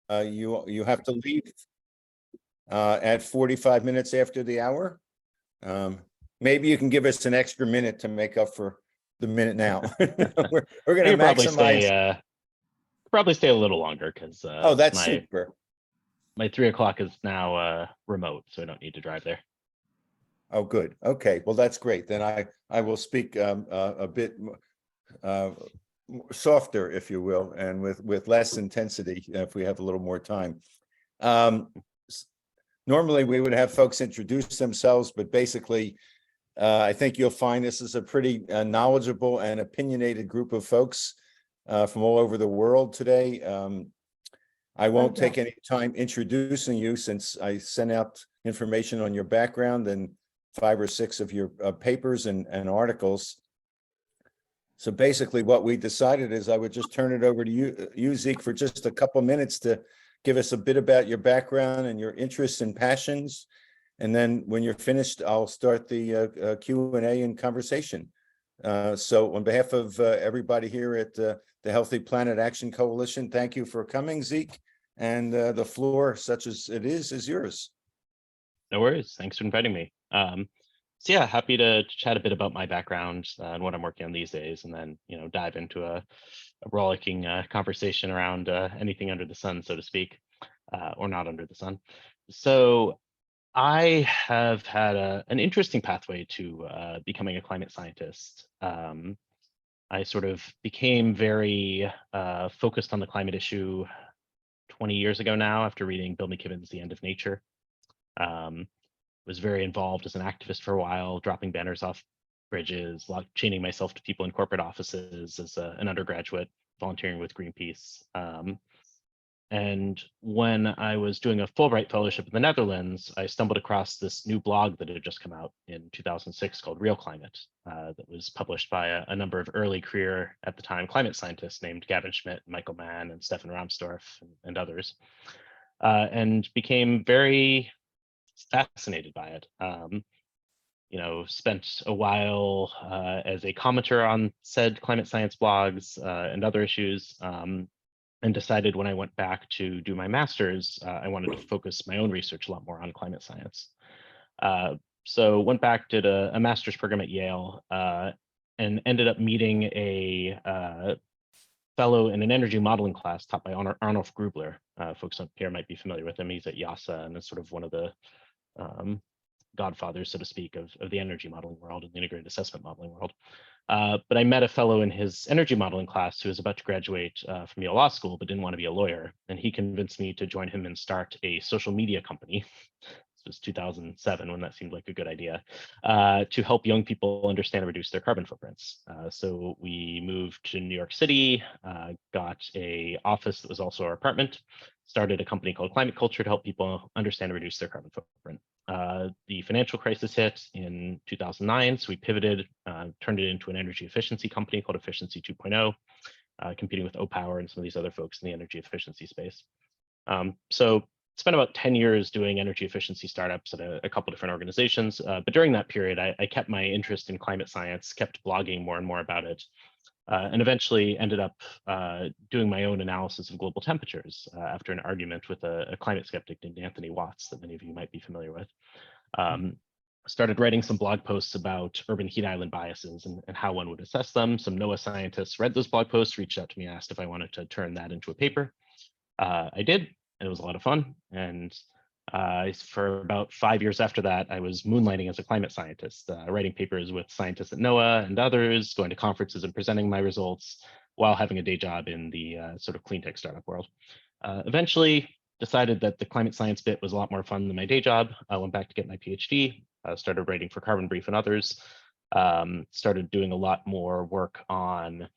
You have to leave at 45 minutes after the hour. Maybe you can give us an extra minute to make up for the minute now. We're going to maximize. Probably stay a little longer because Oh, that's super. My 3 o'clock is now remote, so I don't need to drive there. Oh, good. Okay, well, that's great. Then I will speak a bit softer, if you will, and with less intensity if we have a little more time. Normally we would have folks introduce themselves, but basically I think you'll find this is a pretty knowledgeable and opinionated group of folks from all over the world today. I won't take any time introducing you since I sent out information on your background and 5 or 6 of your papers and articles. So basically what we decided is I would just turn it over to you, Zeke, for just a couple minutes to give us a bit about your background and your interests and passions. And then when you're finished, I'll start the Q&A and conversation. So on behalf of everybody here at the Healthy Planet Action Coalition, thank you for coming, Zeke. And the floor, such as it is yours. No worries. Thanks for inviting me. So yeah, happy to chat a bit about my background and what I'm working on these days, and then dive into a rollicking conversation around anything under the sun, so to speak, or not under the sun. So I have had an interesting pathway to becoming a climate scientist. I sort of became very focused on the climate issue 20 years ago now after reading Bill McKibben's The End of Nature. Was very involved as an activist for a while, dropping banners off bridges, chaining myself to people in corporate offices as an undergraduate, volunteering with Greenpeace. And when I was doing a Fulbright fellowship in the Netherlands, I stumbled across this new blog that had just come out in 2006 called Real Climate, that was published by a number of early career, at the time, climate scientists named Gavin Schmidt, Michael Mann, and Stefan Ramsdorf, and others, and became very fascinated by it. Spent a while as a commentator on said climate science blogs and other issues, and decided when I went back to do my master's, I wanted to focus my own research a lot more on climate science. So went back, did a master's program at Yale, and ended up meeting a fellow in an energy modeling class taught by Arnulf Grubler. Folks up here might be familiar with him. He's at YASA and is sort of one of the godfathers, so to speak, of the energy modeling world and the integrated assessment modeling world. But I met a fellow in his energy modeling class who was about to graduate from Yale Law School, but didn't want to be a lawyer. And he convinced me to join him and start a social media company. This was 2007 when that seemed like a good idea, to help young people understand and reduce their carbon footprints. So we moved to New York City, got an office that was also our apartment, started a company called Climate Culture to help people understand and reduce their carbon footprint. The financial crisis hit in 2009, so we pivoted, turned it into an energy efficiency company called Efficiency 2.0, competing with Opower and some of these other folks in the energy efficiency space. So spent about 10 years doing energy efficiency startups at a couple different organizations, but during that period, I kept my interest in climate science, kept blogging more and more about it, and eventually ended up doing my own analysis of global temperatures after an argument with a climate skeptic named Anthony Watts that many of you might be familiar with. Started writing some blog posts about urban heat island biases and how one would assess them. Some NOAA scientists read those blog posts, reached out to me, asked if I wanted to turn that into a paper. I did, and it was a lot of fun. And for about 5 years after that, I was moonlighting as a climate scientist, writing papers with scientists at NOAA and others, going to conferences and presenting my results while having a day job in the sort of cleantech startup world. Eventually decided that the climate science bit was a lot more fun than my day job. I went back to get my PhD, started writing for Carbon Brief and others, started doing a lot more work on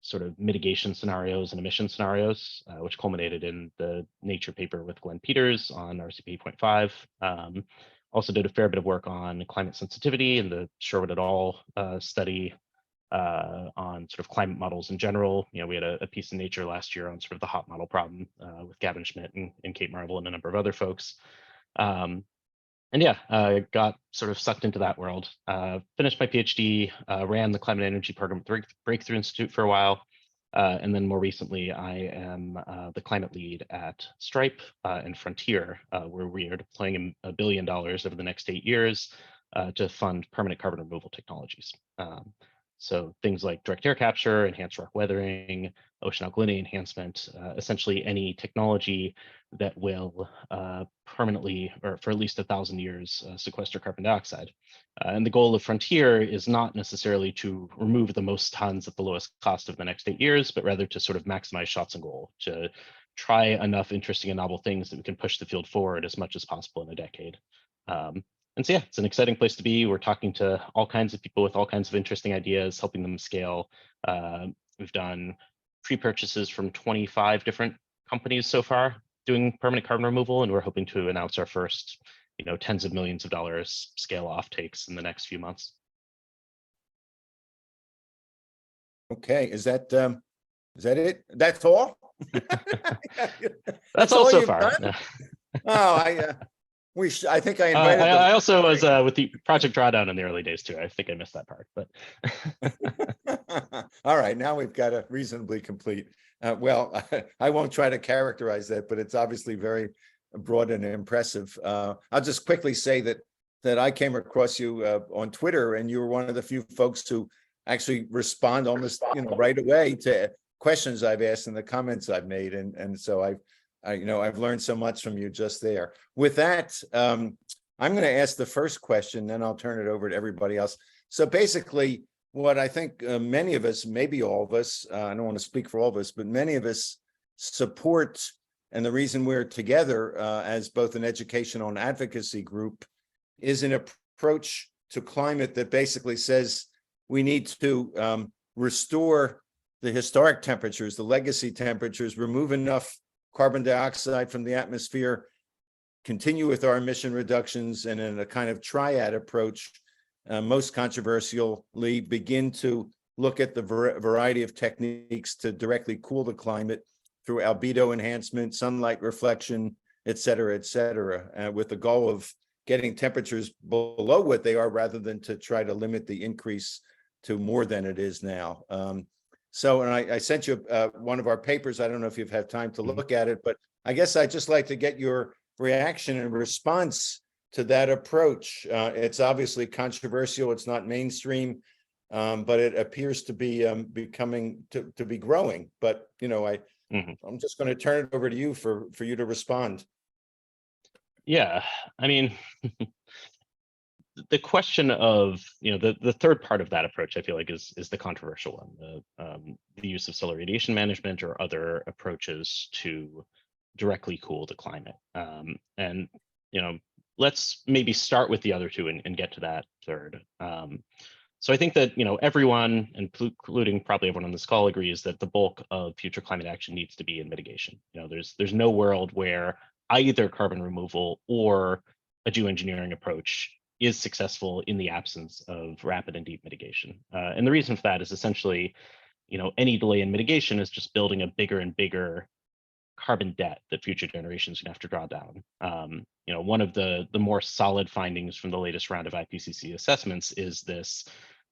sort of mitigation scenarios and emission scenarios, which culminated in the Nature paper with Glenn Peters on RCP 8.5. Also did a fair bit of work on climate sensitivity and the Sherwood et al. Study on sort of climate models in general. We had a piece in Nature last year on sort of the hot model problem with Gavin Schmidt and Kate Marvel and a number of other folks. And yeah, got sort of sucked into that world. Finished my PhD, ran the climate energy program at the Breakthrough Institute for a while, And then more recently, I am the climate lead at Stripe and Frontier, where we are deploying $1 billion over the next 8 years to fund permanent carbon removal technologies. So things like direct air capture, enhanced rock weathering, ocean alkalinity enhancement, essentially any technology that will permanently, or for at least 1,000 years, sequester carbon dioxide. And the goal of Frontier is not necessarily to remove the most tons at the lowest cost of the next 8 years, but rather to sort of maximize shots on goal, to try enough interesting and novel things that we can push the field forward as much as possible in a decade. And so, yeah, it's an exciting place to be. We're talking to all kinds of people with all kinds of interesting ideas, helping them scale. We've done pre-purchases from 25 different companies so far doing permanent carbon removal, and we're hoping to announce our first, tens of millions of dollars scale off takes in the next few months. Okay, is that it? That's all? That's all so you've far. done? Oh, I think I invited I also was with the Project Drawdown in the early days too. I think I missed that part, but. All right, now we've got a reasonably complete. Well, I won't try to characterize that, but it's obviously very broad and impressive. I'll just quickly say that I came across you on Twitter, and you were one of the few folks who actually respond almost right away to questions I've asked and the comments I've made, and so I've learned so much from you just there. With that, I'm going to ask the first question, then I'll turn it over to everybody else. So basically, what I think many of us, maybe all of us, I don't want to speak for all of us, but many of us support, and the reason we're together as both an educational and advocacy group is an approach to climate that basically says we need to restore the historic temperatures, the legacy temperatures, remove enough carbon dioxide from the atmosphere, continue with our emission reductions, and in a kind of triad approach, most controversially begin to look at the variety of techniques to directly cool the climate through albedo enhancement, sunlight reflection, et cetera, with the goal of getting temperatures below what they are rather than to try to limit the increase to more than it is now. So, and I sent you one of our papers. I don't know if you've had time to look at it, but I guess I'd just like to get your reaction and response to that approach. It's obviously controversial. It's not mainstream, but it appears to be becoming to be growing. But I'm just going to turn it over to you for you to respond. Yeah, I mean, the question of the third part of that approach, I feel like is the controversial one, the use of solar radiation management or other approaches to directly cool the climate. And let's maybe start with the other two and get to that third. So I think that everyone, including probably everyone on this call, agrees that the bulk of future climate action needs to be in mitigation. There's no world where either carbon removal or a geoengineering approach is successful in the absence of rapid and deep mitigation. And the reason for that is essentially, any delay in mitigation is just building a bigger and bigger carbon debt that future generations are going to have to draw down. One of the more solid findings from the latest round of IPCC assessments is this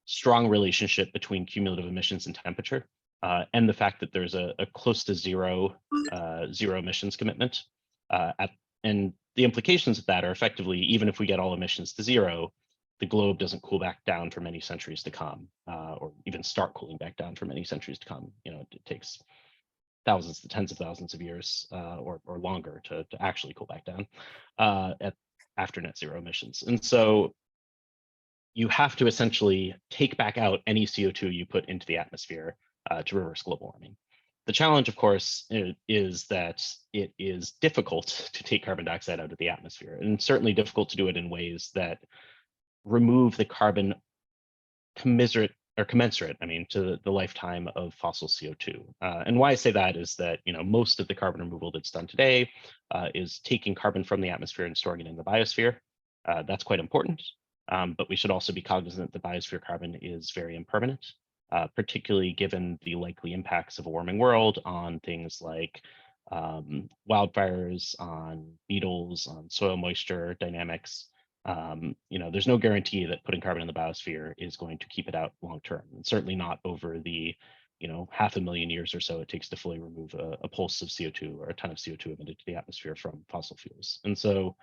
strong relationship between cumulative emissions and temperature, and the fact that there's a close to zero emissions commitment. And the implications of that are effectively, even if we get all emissions to zero, the globe doesn't cool back down for many centuries to come, or even start cooling back down for many centuries to come. It takes thousands to tens of thousands of years or longer to actually cool back down after net zero emissions. And so you have to essentially take back out any CO2 you put into the atmosphere to reverse global warming. The challenge, of course, is that it is difficult to take carbon dioxide out of the atmosphere, and certainly difficult to do it in ways that remove the carbon commensurate, to the lifetime of fossil CO2. And why I say that is that most of the carbon removal that's done today is taking carbon from the atmosphere and storing it in the biosphere. That's quite important, but we should also be cognizant that biosphere carbon is very impermanent. Particularly given the likely impacts of a warming world on things like wildfires, on beetles, on soil moisture dynamics. There's no guarantee that putting carbon in the biosphere is going to keep it out long term, and certainly not over the 500,000 years or so it takes to fully remove a pulse of CO2 or a ton of CO2 emitted to the atmosphere from fossil fuels. And so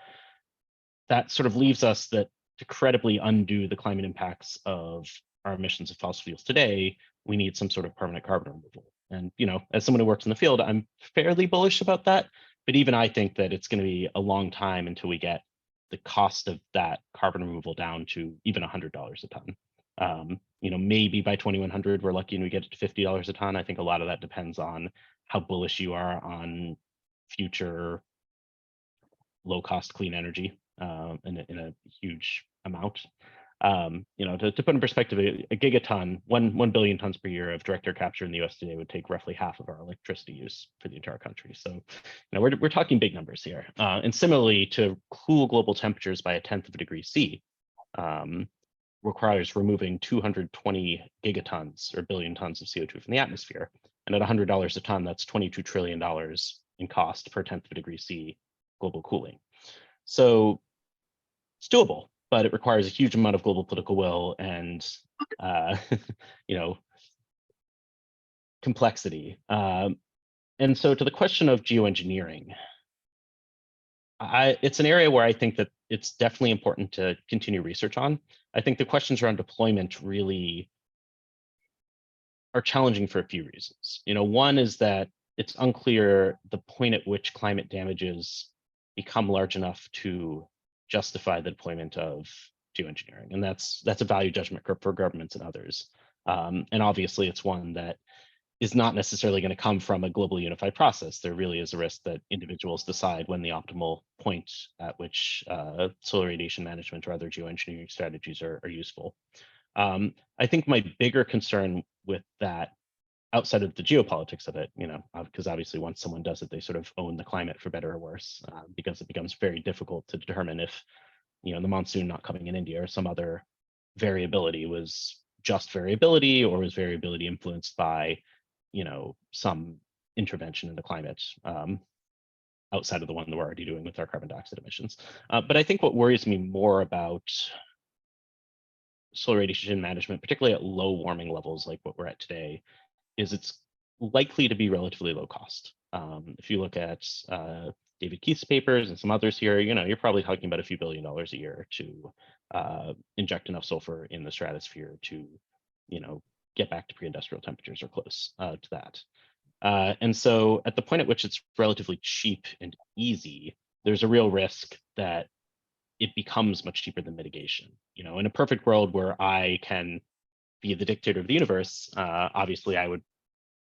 that sort of leaves us that to credibly undo the climate impacts of our emissions of fossil fuels today, we need some sort of permanent carbon removal. And, as someone who works in the field, I'm fairly bullish about that. But even I think that it's going to be a long time until we get the cost of that carbon removal down to even $100 a ton. Maybe by 2100, we're lucky and we get it to $50 a ton. I think a lot of that depends on how bullish you are on future low-cost clean energy in a huge amount. To put in perspective, a gigaton, 1 billion tons per year of direct air capture in the US today would take roughly half of our electricity use for the entire country. So, we're talking big numbers here. And similarly, to cool global temperatures by 1/10 of a degree C requires removing 220 gigatons or billion tons of CO2 from the atmosphere. And at $100 a ton, that's $22 trillion in cost per 1/10 of a degree C global cooling. So it's doable, but it requires a huge amount of global political will and, complexity. And so to the question of geoengineering, it's an area where I think that it's definitely important to continue research on. I think the questions around deployment really are challenging for a few reasons. One is that it's unclear the point at which climate damages become large enough to justify the deployment of geoengineering. And that's a value judgment for governments and others. And obviously it's one that is not necessarily going to come from a globally unified process. There really is a risk that individuals decide when the optimal point at which solar radiation management or other geoengineering strategies are useful. I think my bigger concern with that, outside of the geopolitics of it, because obviously once someone does it, they sort of own the climate for better or worse, because it becomes very difficult to determine if, the monsoon not coming in India or some other variability was just variability or was variability influenced by, some intervention in the climate outside of the one that we're already doing with our carbon dioxide emissions. But I think what worries me more about solar radiation management, particularly at low warming levels like what we're at today, is it's likely to be relatively low cost. If you look at David Keith's papers and some others here, you're probably talking about a few $1 billion a year to inject enough sulfur in the stratosphere to, get back to pre-industrial temperatures or close to that. And so at the point at which it's relatively cheap and easy, there's a real risk that it becomes much cheaper than mitigation. In a perfect world where I can be the dictator of the universe, obviously I would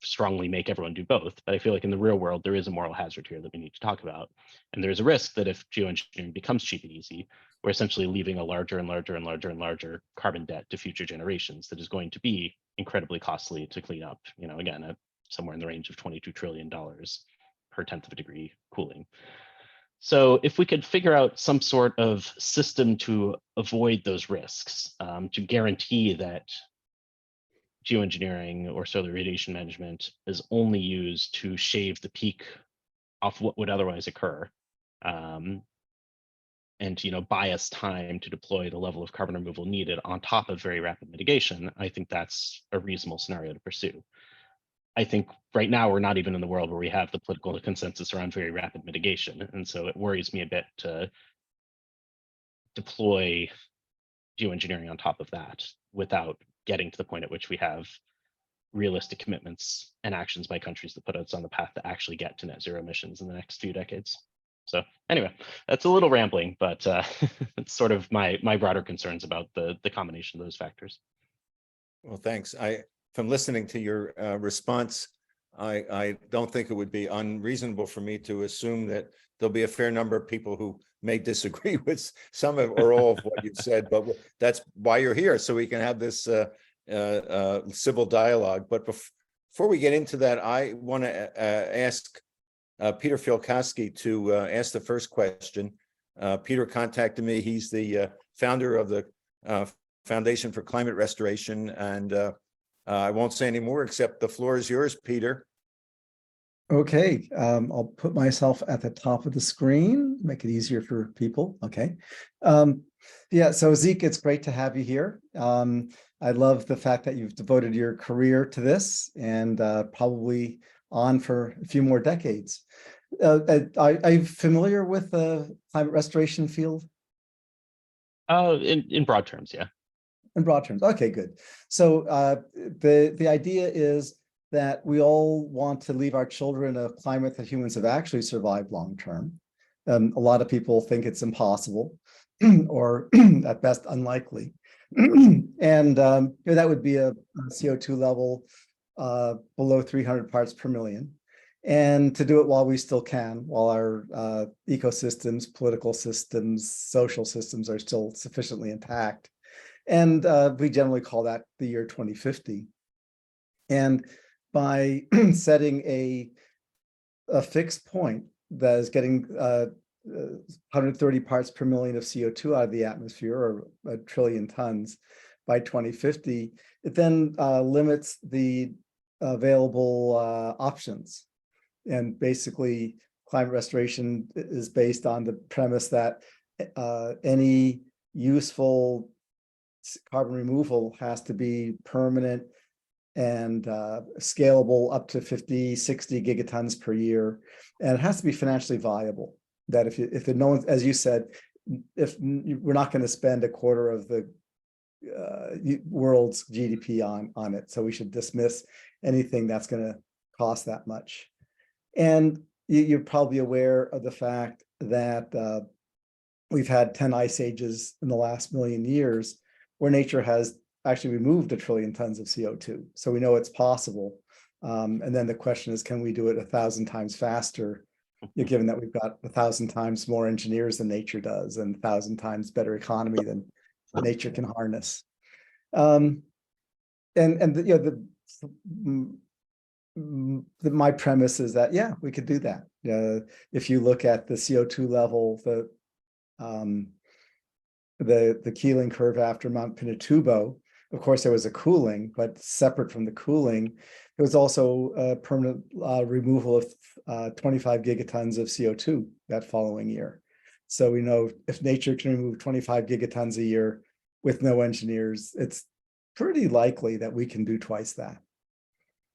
strongly make everyone do both. But I feel like in the real world, there is a moral hazard here that we need to talk about. And there's a risk that if geoengineering becomes cheap and easy, we're essentially leaving a larger and larger and larger and larger carbon debt to future generations that is going to be incredibly costly to clean up, again, at somewhere in the range of $22 trillion per 1/10 of a degree cooling. So if we could figure out some sort of system to avoid those risks, to guarantee that geoengineering or solar radiation management is only used to shave the peak off what would otherwise occur, and buy us time to deploy the level of carbon removal needed on top of very rapid mitigation, I think that's a reasonable scenario to pursue. I think right now we're not even in the world where we have the political consensus around very rapid mitigation. And so it worries me a bit to deploy geoengineering on top of that without getting to the point at which we have realistic commitments and actions by countries that put us on the path to actually get to net zero emissions in the next few decades. So anyway, that's a little rambling, but it's sort of my broader concerns about the combination of those factors. Well, thanks. From listening to your response, I don't think it would be unreasonable for me to assume that there'll be a fair number of people who may disagree with some of or all of what you said, but that's why you're here, so we can have this civil dialogue. But before we get into that, I want to ask Peter Fialkowski to ask the first question. Peter contacted me. He's the founder of the Foundation for Climate Restoration, and I won't say any more except the floor is yours, Peter. Okay, I'll put myself at the top of the screen, make it easier for people. Okay. Yeah, so Zeke, it's great to have you here. I love the fact that you've devoted your career to this and probably on for a few more decades. Are you familiar with the climate restoration field? In broad terms, yeah. In broad terms. Okay, good. So the idea is that we all want to leave our children a climate that humans have actually survived long term. A lot of people think it's impossible or at best unlikely. And that would be a CO2 level below 300 parts per million. And to do it while we still can, while our ecosystems, political systems, social systems are still sufficiently intact. And we generally call that the year 2050. And by setting a fixed point that is getting 130 parts per million of CO2 out of the atmosphere, or 1 trillion tons by 2050, it then limits the available options. And basically, climate restoration is based on the premise that any useful carbon removal has to be permanent and scalable up to 50, 60 gigatons per year. And it has to be financially viable. That if no one, as you said, if we're not going to spend a quarter of the world's GDP on it, so we should dismiss anything that's going to cost that much. And you're probably aware of the fact that we've had 10 ice ages in the last million years, where nature has actually removed 1 trillion tons of CO2. So we know it's possible. And then the question is, can we do it 1,000 times faster, given that we've got 1,000 times more engineers than nature does, and 1,000 times better economy than nature can harness. My premise is that, yeah, we could do that. If you look at the CO2 level, the Keeling curve after Mount Pinatubo, of course, there was a cooling, but separate from the cooling, there was also a permanent removal of 25 gigatons of CO2 that following year. So we know if nature can remove 25 gigatons a year with no engineers, it's pretty likely that we can do twice that.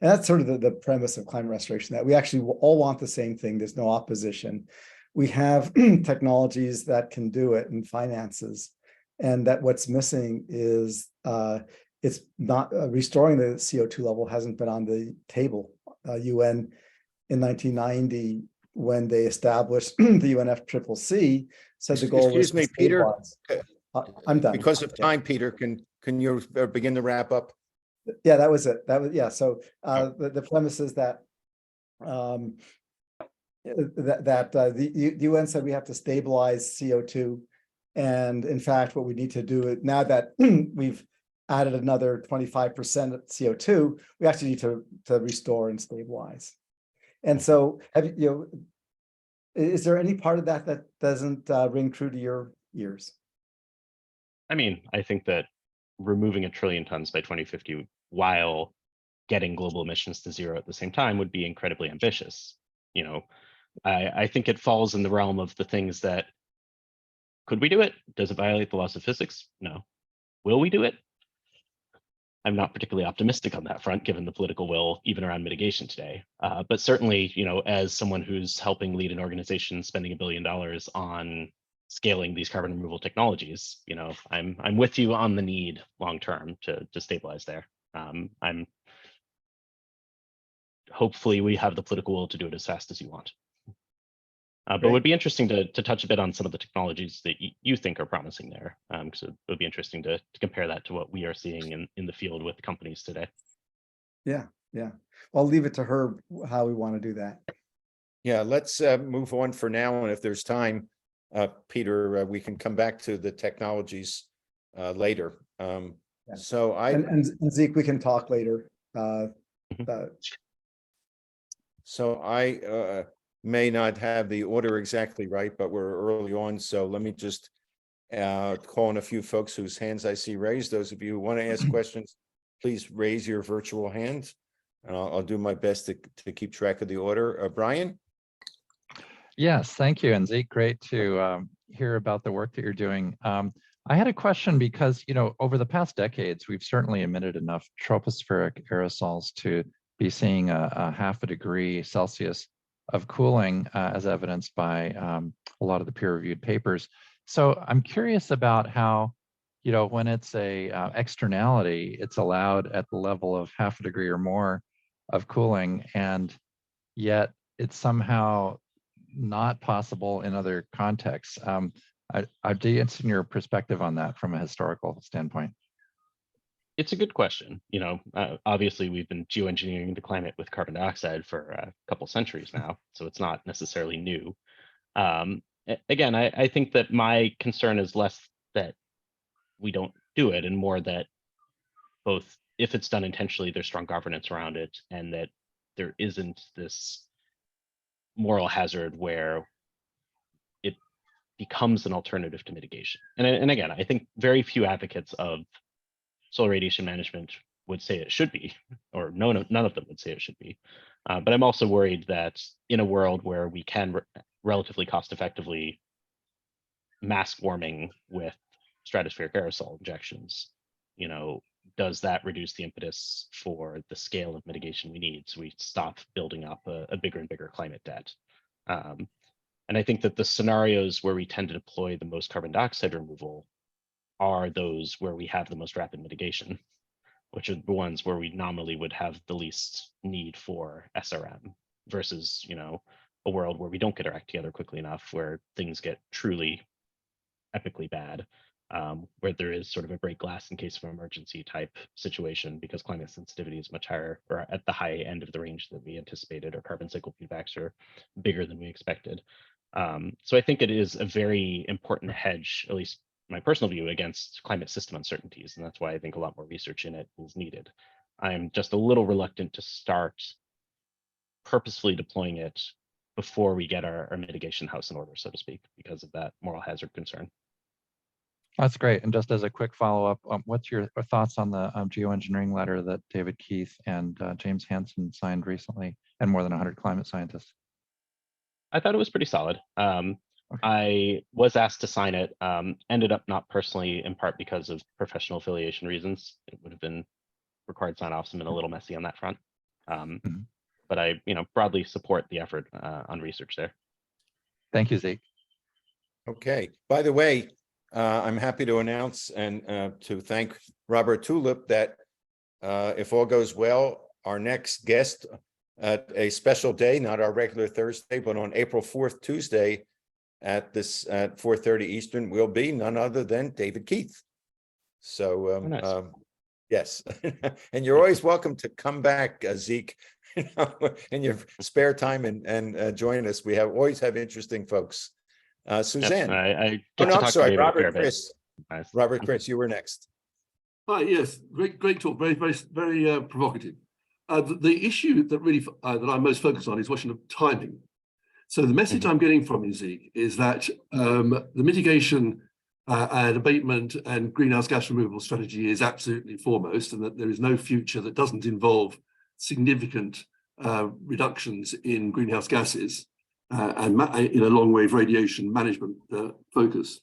And that's sort of the premise of climate restoration, that we actually all want the same thing. There's no opposition. We have technologies that can do it and finances. And that what's missing is it's not restoring the CO2 level hasn't been on the table. UN in 1990, when they established the UNFCCC, said the goal was. Excuse me, Peter. I'm done. Because of time, Peter, can you begin to wrap up? Yeah, that was it. Yeah. So the premise is that the UN said we have to stabilize CO2. And in fact, what we need to do now that we've added another 25% CO2, we actually need to restore and stabilize. And so, is there any part of that doesn't ring true to your ears? I mean, I think that removing 1 trillion tons by 2050 while getting global emissions to zero at the same time would be incredibly ambitious. I think it falls in the realm of the things that, could we do it? Does it violate the laws of physics? No. Will we do it? I'm not particularly optimistic on that front, given the political will, even around mitigation today. But certainly, as someone who's helping lead an organization spending $1 billion on scaling these carbon removal technologies, I'm with you on the need long term to stabilize there. Hopefully we have the political will to do it as fast as you want. But it would be interesting to touch a bit on some of the technologies that you think are promising there. Because it would be interesting to compare that to what we are seeing in the field with companies today. Yeah. Well, I'll leave it to her how we want to do that. Yeah, let's move on for now. And if there's time, Peter, we can come back to the technologies later. So and Zeke, we can talk later. So I may not have the order exactly right, but we're early on. So let me just call on a few folks whose hands I see raised. Those of you who want to ask questions, please raise your virtual hand. and I'll do my best to keep track of the order. Brian? Yes, thank you. And Zeke, great to hear about the work that you're doing. I had a question because, over the past decades, we've certainly emitted enough tropospheric aerosols to be seeing a half a degree Celsius of cooling as evidenced by a lot of the peer-reviewed papers. So I'm curious about how, when it's a externality, it's allowed at the level of half a degree or more of cooling, and yet it's somehow not possible in other contexts. I'd be interested in your perspective on that from a historical standpoint. It's a good question. Obviously we've been geoengineering the climate with carbon dioxide for a couple centuries now, so it's not necessarily new. Again, I think that my concern is less that we don't do it and more that both, if it's done intentionally, there's strong governance around it, and that there isn't this moral hazard where it becomes an alternative to mitigation. And again, I think very few advocates of solar radiation management would say it should be, or none of them would say it should be. But I'm also worried that in a world where we can relatively cost effectively mask warming with stratospheric aerosol injections, does that reduce the impetus for the scale of mitigation we need, so we stop building up a bigger and bigger climate debt? And I think that the scenarios where we tend to deploy the most carbon dioxide removal are those where we have the most rapid mitigation, which are the ones where we nominally would have the least need for SRM, versus a world where we don't get our act together quickly enough, where things get truly epically bad, where there is sort of a break glass in case of emergency type situation, because climate sensitivity is much higher, or at the high end of the range that we anticipated, or carbon cycle feedbacks are bigger than we expected. So I think it is a very important hedge, at least my personal view, against climate system uncertainties, and that's why I think a lot more research in it is needed. I'm just a little reluctant to start purposefully deploying it before we get our mitigation house in order, so to speak, because of that moral hazard concern. That's great. And just as a quick follow-up, what's your thoughts on the geoengineering letter that David Keith and James Hansen signed recently, and more than 100 climate scientists? I thought it was pretty solid. Okay. I was asked to sign it, ended up not personally, in part because of professional affiliation reasons. It would have been required sign-offs and been a little messy on that front. But I, broadly support the effort on research there. Thank you, Zeke. Okay. By the way, I'm happy to announce and to thank Robert Tulip that if all goes well, our next guest at a special day, not our regular Thursday, but on April 4th, Tuesday, at 4:30 Eastern, will be none other than David Keith. So nice. yes, and you're always welcome to come back, Zeke, in your spare time and join us. We always have interesting folks. Suzanne. Yes, I'm sorry, Robert Chris. Nice. Robert Chris, you were next. Hi, yes, great talk, very provocative. The issue that really that I'm most focused on is question of timing. So the message I'm getting from you, Zeke, is that the mitigation and abatement and greenhouse gas removal strategy is absolutely foremost, and that there is no future that doesn't involve significant reductions in greenhouse gases and in a long wave radiation management focus,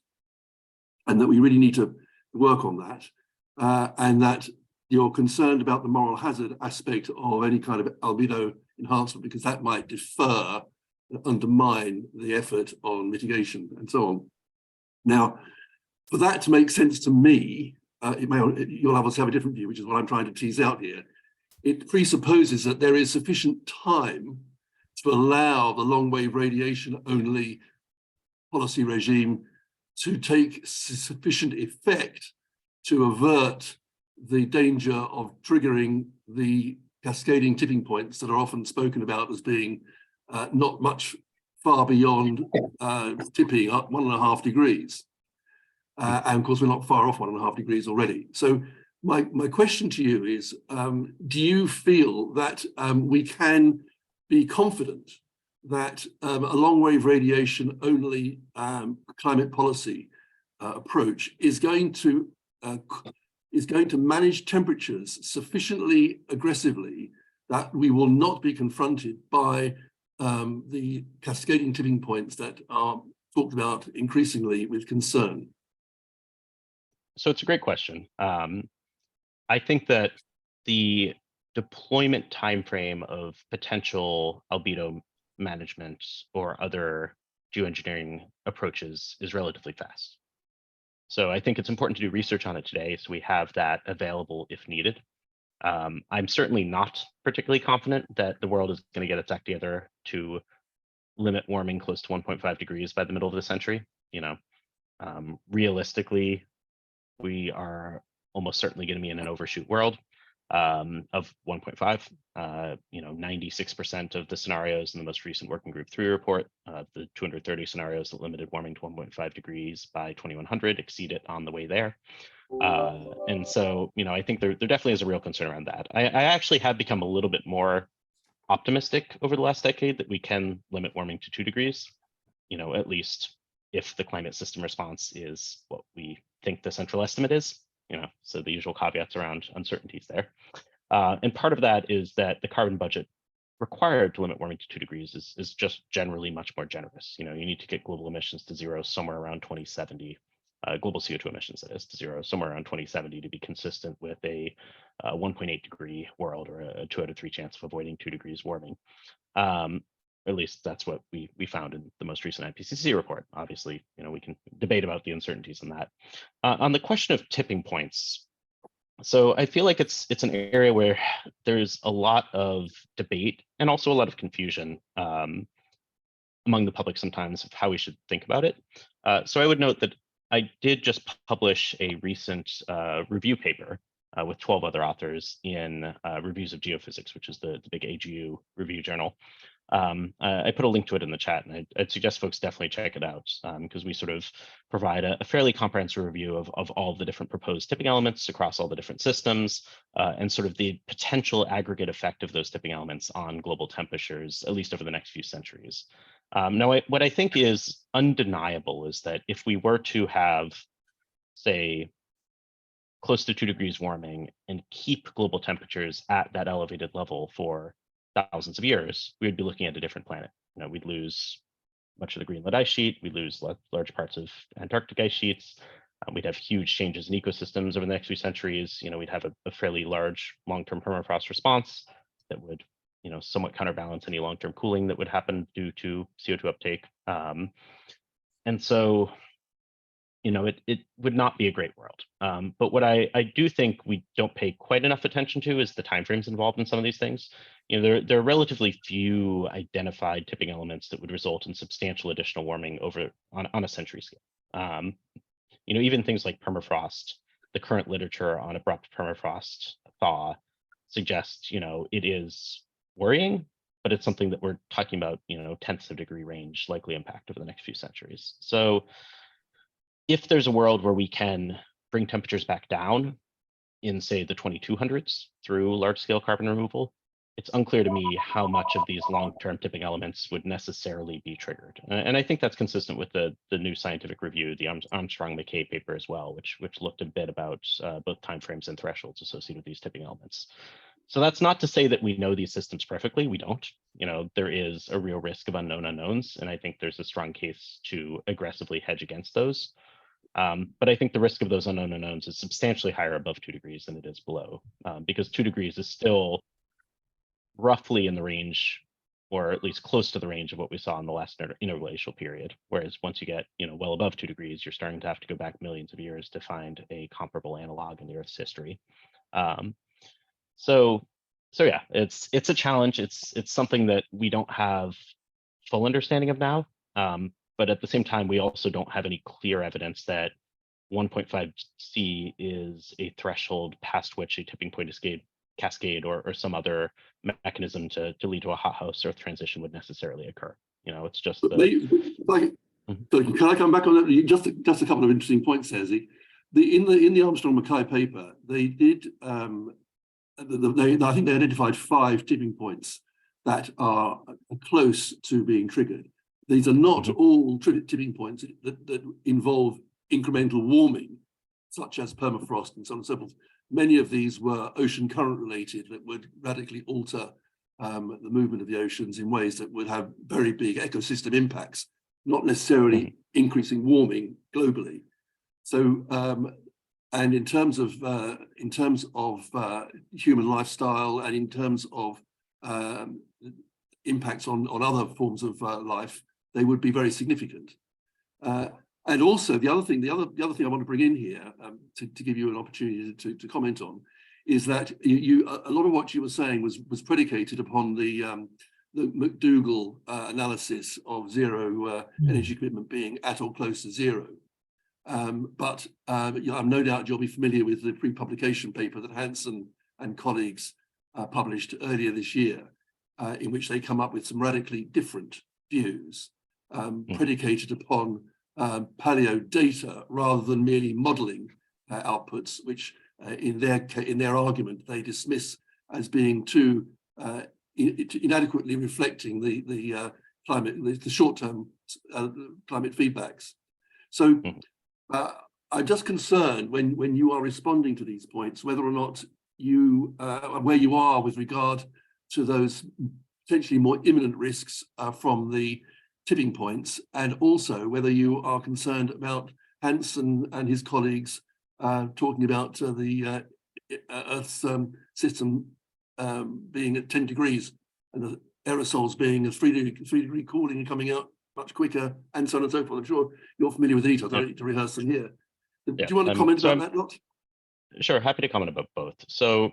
and that we really need to work on that, and that you're concerned about the moral hazard aspect of any kind of albedo enhancement, because that might defer, undermine the effort on mitigation and so on. Now, for that to make sense to me, you'll obviously have a different view, which is what I'm trying to tease out here. It presupposes that there is sufficient time to allow the long wave radiation only policy regime to take sufficient effect to avert the danger of triggering the cascading tipping points that are often spoken about as being not much far beyond tipping up 1.5 degrees. And of course, we're not far off 1.5 degrees already. So my question to you is, do you feel that we can be confident that a long wave radiation only climate policy approach is going to manage temperatures sufficiently aggressively that we will not be confronted by the cascading tipping points that are talked about increasingly with concern? So it's a great question. I think that the deployment timeframe of potential albedo management or other geoengineering approaches is relatively fast. So I think it's important to do research on it today so we have that available if needed. I'm certainly not particularly confident that the world is going to get its act together to limit warming close to 1.5 degrees by the middle of the century. Realistically, we are almost certainly going to be in an overshoot world of 1.5. 96% of the scenarios in the most recent Working Group 3 report, the 230 scenarios that limited warming to 1.5 degrees by 2100 exceed it on the way there. And so, I think there definitely is a real concern around that. I actually have become a little bit more optimistic over the last decade that we can limit warming to 2 degrees, at least if the climate system response is what we think the central estimate is, so the usual caveats around uncertainties there. And part of that is that the carbon budget required to limit warming to 2 degrees is just generally much more generous. You need to get global emissions to zero somewhere around 2070, global CO2 emissions, that is, to zero somewhere around 2070 to be consistent with a 1.8 degree world or a 2 out of 3 chance of avoiding 2 degrees warming. At least that's what we found in the most recent IPCC report. Obviously, we can debate about the uncertainties in that. On the question of tipping points, so I feel like it's an area where there's a lot of debate and also a lot of confusion among the public sometimes of how we should think about it. So I would note that I did just publish a recent review paper with 12 other authors in Reviews of Geophysics, which is the big AGU review journal. I put a link to it in the chat, and I'd suggest folks definitely check it out because we sort of provide a fairly comprehensive review of all the different proposed tipping elements across all the different systems and sort of the potential aggregate effect of those tipping elements on global temperatures, at least over the next few centuries. Now, what I think is undeniable is that if we were to have, say, close to 2 degrees warming and keep global temperatures at that elevated level for thousands of years, we would be looking at a different planet. We'd lose much of the Greenland ice sheet, we'd lose large parts of Antarctic ice sheets, we'd have huge changes in ecosystems over the next few centuries. We'd have a fairly large long-term permafrost response that would, somewhat counterbalance any long-term cooling that would happen due to CO2 uptake. And so, it would not be a great world. But what I do think we don't pay quite enough attention to is the timeframes involved in some of these things. There are relatively few identified tipping elements that would result in substantial additional warming on a century scale. Even things like permafrost, the current literature on abrupt permafrost thaw suggests, it is worrying, but it's something that we're talking about, tenths of degree range likely impact over the next few centuries. So if there's a world where we can bring temperatures back down in, say, the 2200s through large-scale carbon removal, it's unclear to me how much of these long-term tipping elements would necessarily be triggered. And I think that's consistent with the new scientific review, the Armstrong-McKay paper as well, which looked a bit about both timeframes and thresholds associated with these tipping elements. So that's not to say that we know these systems perfectly. We don't. There is a real risk of unknown unknowns, and I think there's a strong case to aggressively hedge against those. But I think the risk of those unknown unknowns is substantially higher above 2 degrees than it is below, because 2 degrees is still roughly in the range, or at least close to the range of what we saw in the last interglacial period. Whereas once you get, well above 2 degrees, you're starting to have to go back millions of years to find a comparable analog in the Earth's history. So yeah, it's a challenge. It's something that we don't have full understanding of now. But at the same time, we also don't have any clear evidence that 1.5 C is a threshold past which a tipping point cascade or some other mechanism to lead to a hothouse Earth transition would necessarily occur. It's just can I come back on that? Just a couple of interesting points there, Zeke. In the Armstrong-McKay paper, they did I think they identified 5 tipping points that are close to being triggered. These are not all tipping points that involve incremental warming, such as permafrost and so on and so forth. many of these were ocean current related that would radically alter the movement of the oceans in ways that would have very big ecosystem impacts, not necessarily increasing warming globally. So, and in terms of human lifestyle and in terms of impacts on other forms of life, they would be very significant. And also the other thing I want to bring in here to give you an opportunity to comment on is that a lot of what you were saying was predicated upon the McDougall analysis of zero energy commitment being at or close to zero. But I'm no doubt you'll be familiar with the pre-publication paper that Hansen and colleagues published earlier this year, in which they come up with some radically different views predicated upon paleo data rather than merely modeling outputs, which in their argument they dismiss as being too inadequately reflecting the short-term climate feedbacks. So I'm just concerned when you are responding to these points, whether or not you where you are with regard to those potentially more imminent risks from the tipping points, and also whether you are concerned about Hansen and his colleagues talking about the Earth's system being at 10 degrees and the aerosols being a 3-degree cooling and coming out much quicker, and so on and so forth. I'm sure you're familiar with the details. I don't need to rehearse them here. Do you want to comment about that, Lot? Sure, happy to comment about both. So,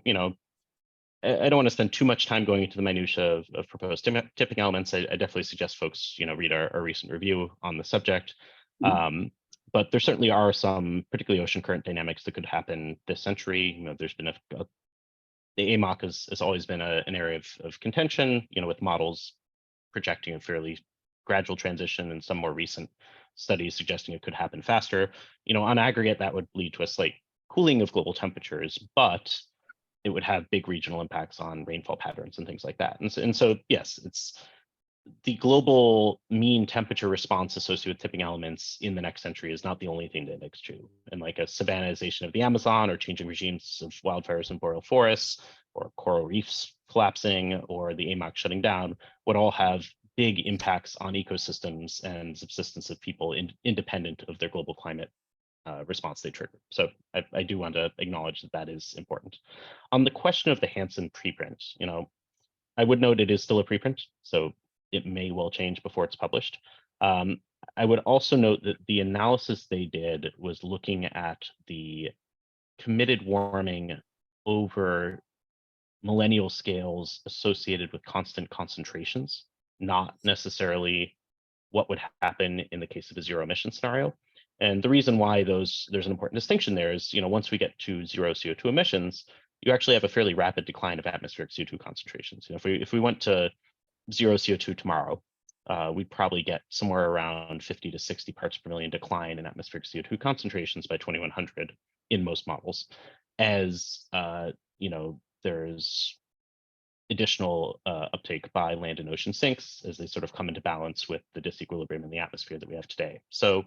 I don't want to spend too much time going into the minutiae of proposed tipping elements. I definitely suggest folks, read our recent review on the subject. But there certainly are some, particularly ocean current dynamics, that could happen this century. There's been the AMOC has always been an area of contention, with models projecting a fairly gradual transition and some more recent studies suggesting it could happen faster. On aggregate, that would lead to a slight cooling of global temperatures, but it would have big regional impacts on rainfall patterns and things like that. And so yes, it's the global mean temperature response associated with tipping elements in the next century is not the only thing to index to. And like a savanization of the Amazon, or changing regimes of wildfires in boreal forests, or coral reefs collapsing, or the AMOC shutting down, would all have big impacts on ecosystems and subsistence of people independent of their global climate response they trigger. So I do want to acknowledge that is important. On the question of the Hansen preprint, I would note it is still a preprint, so it may well change before it's published. I would also note that the analysis they did was looking at the committed warming over millennial scales associated with constant concentrations, not necessarily what would happen in the case of a zero emission scenario. And the reason why there's an important distinction there is, once we get to zero CO2 emissions, you actually have a fairly rapid decline of atmospheric CO2 concentrations. If we went to zero CO2 tomorrow, we'd probably get somewhere around 50 to 60 parts per million decline in atmospheric CO2 concentrations by 2100 in most models. As there's additional uptake by land and ocean sinks as they sort of come into balance with the disequilibrium in the atmosphere that we have today. So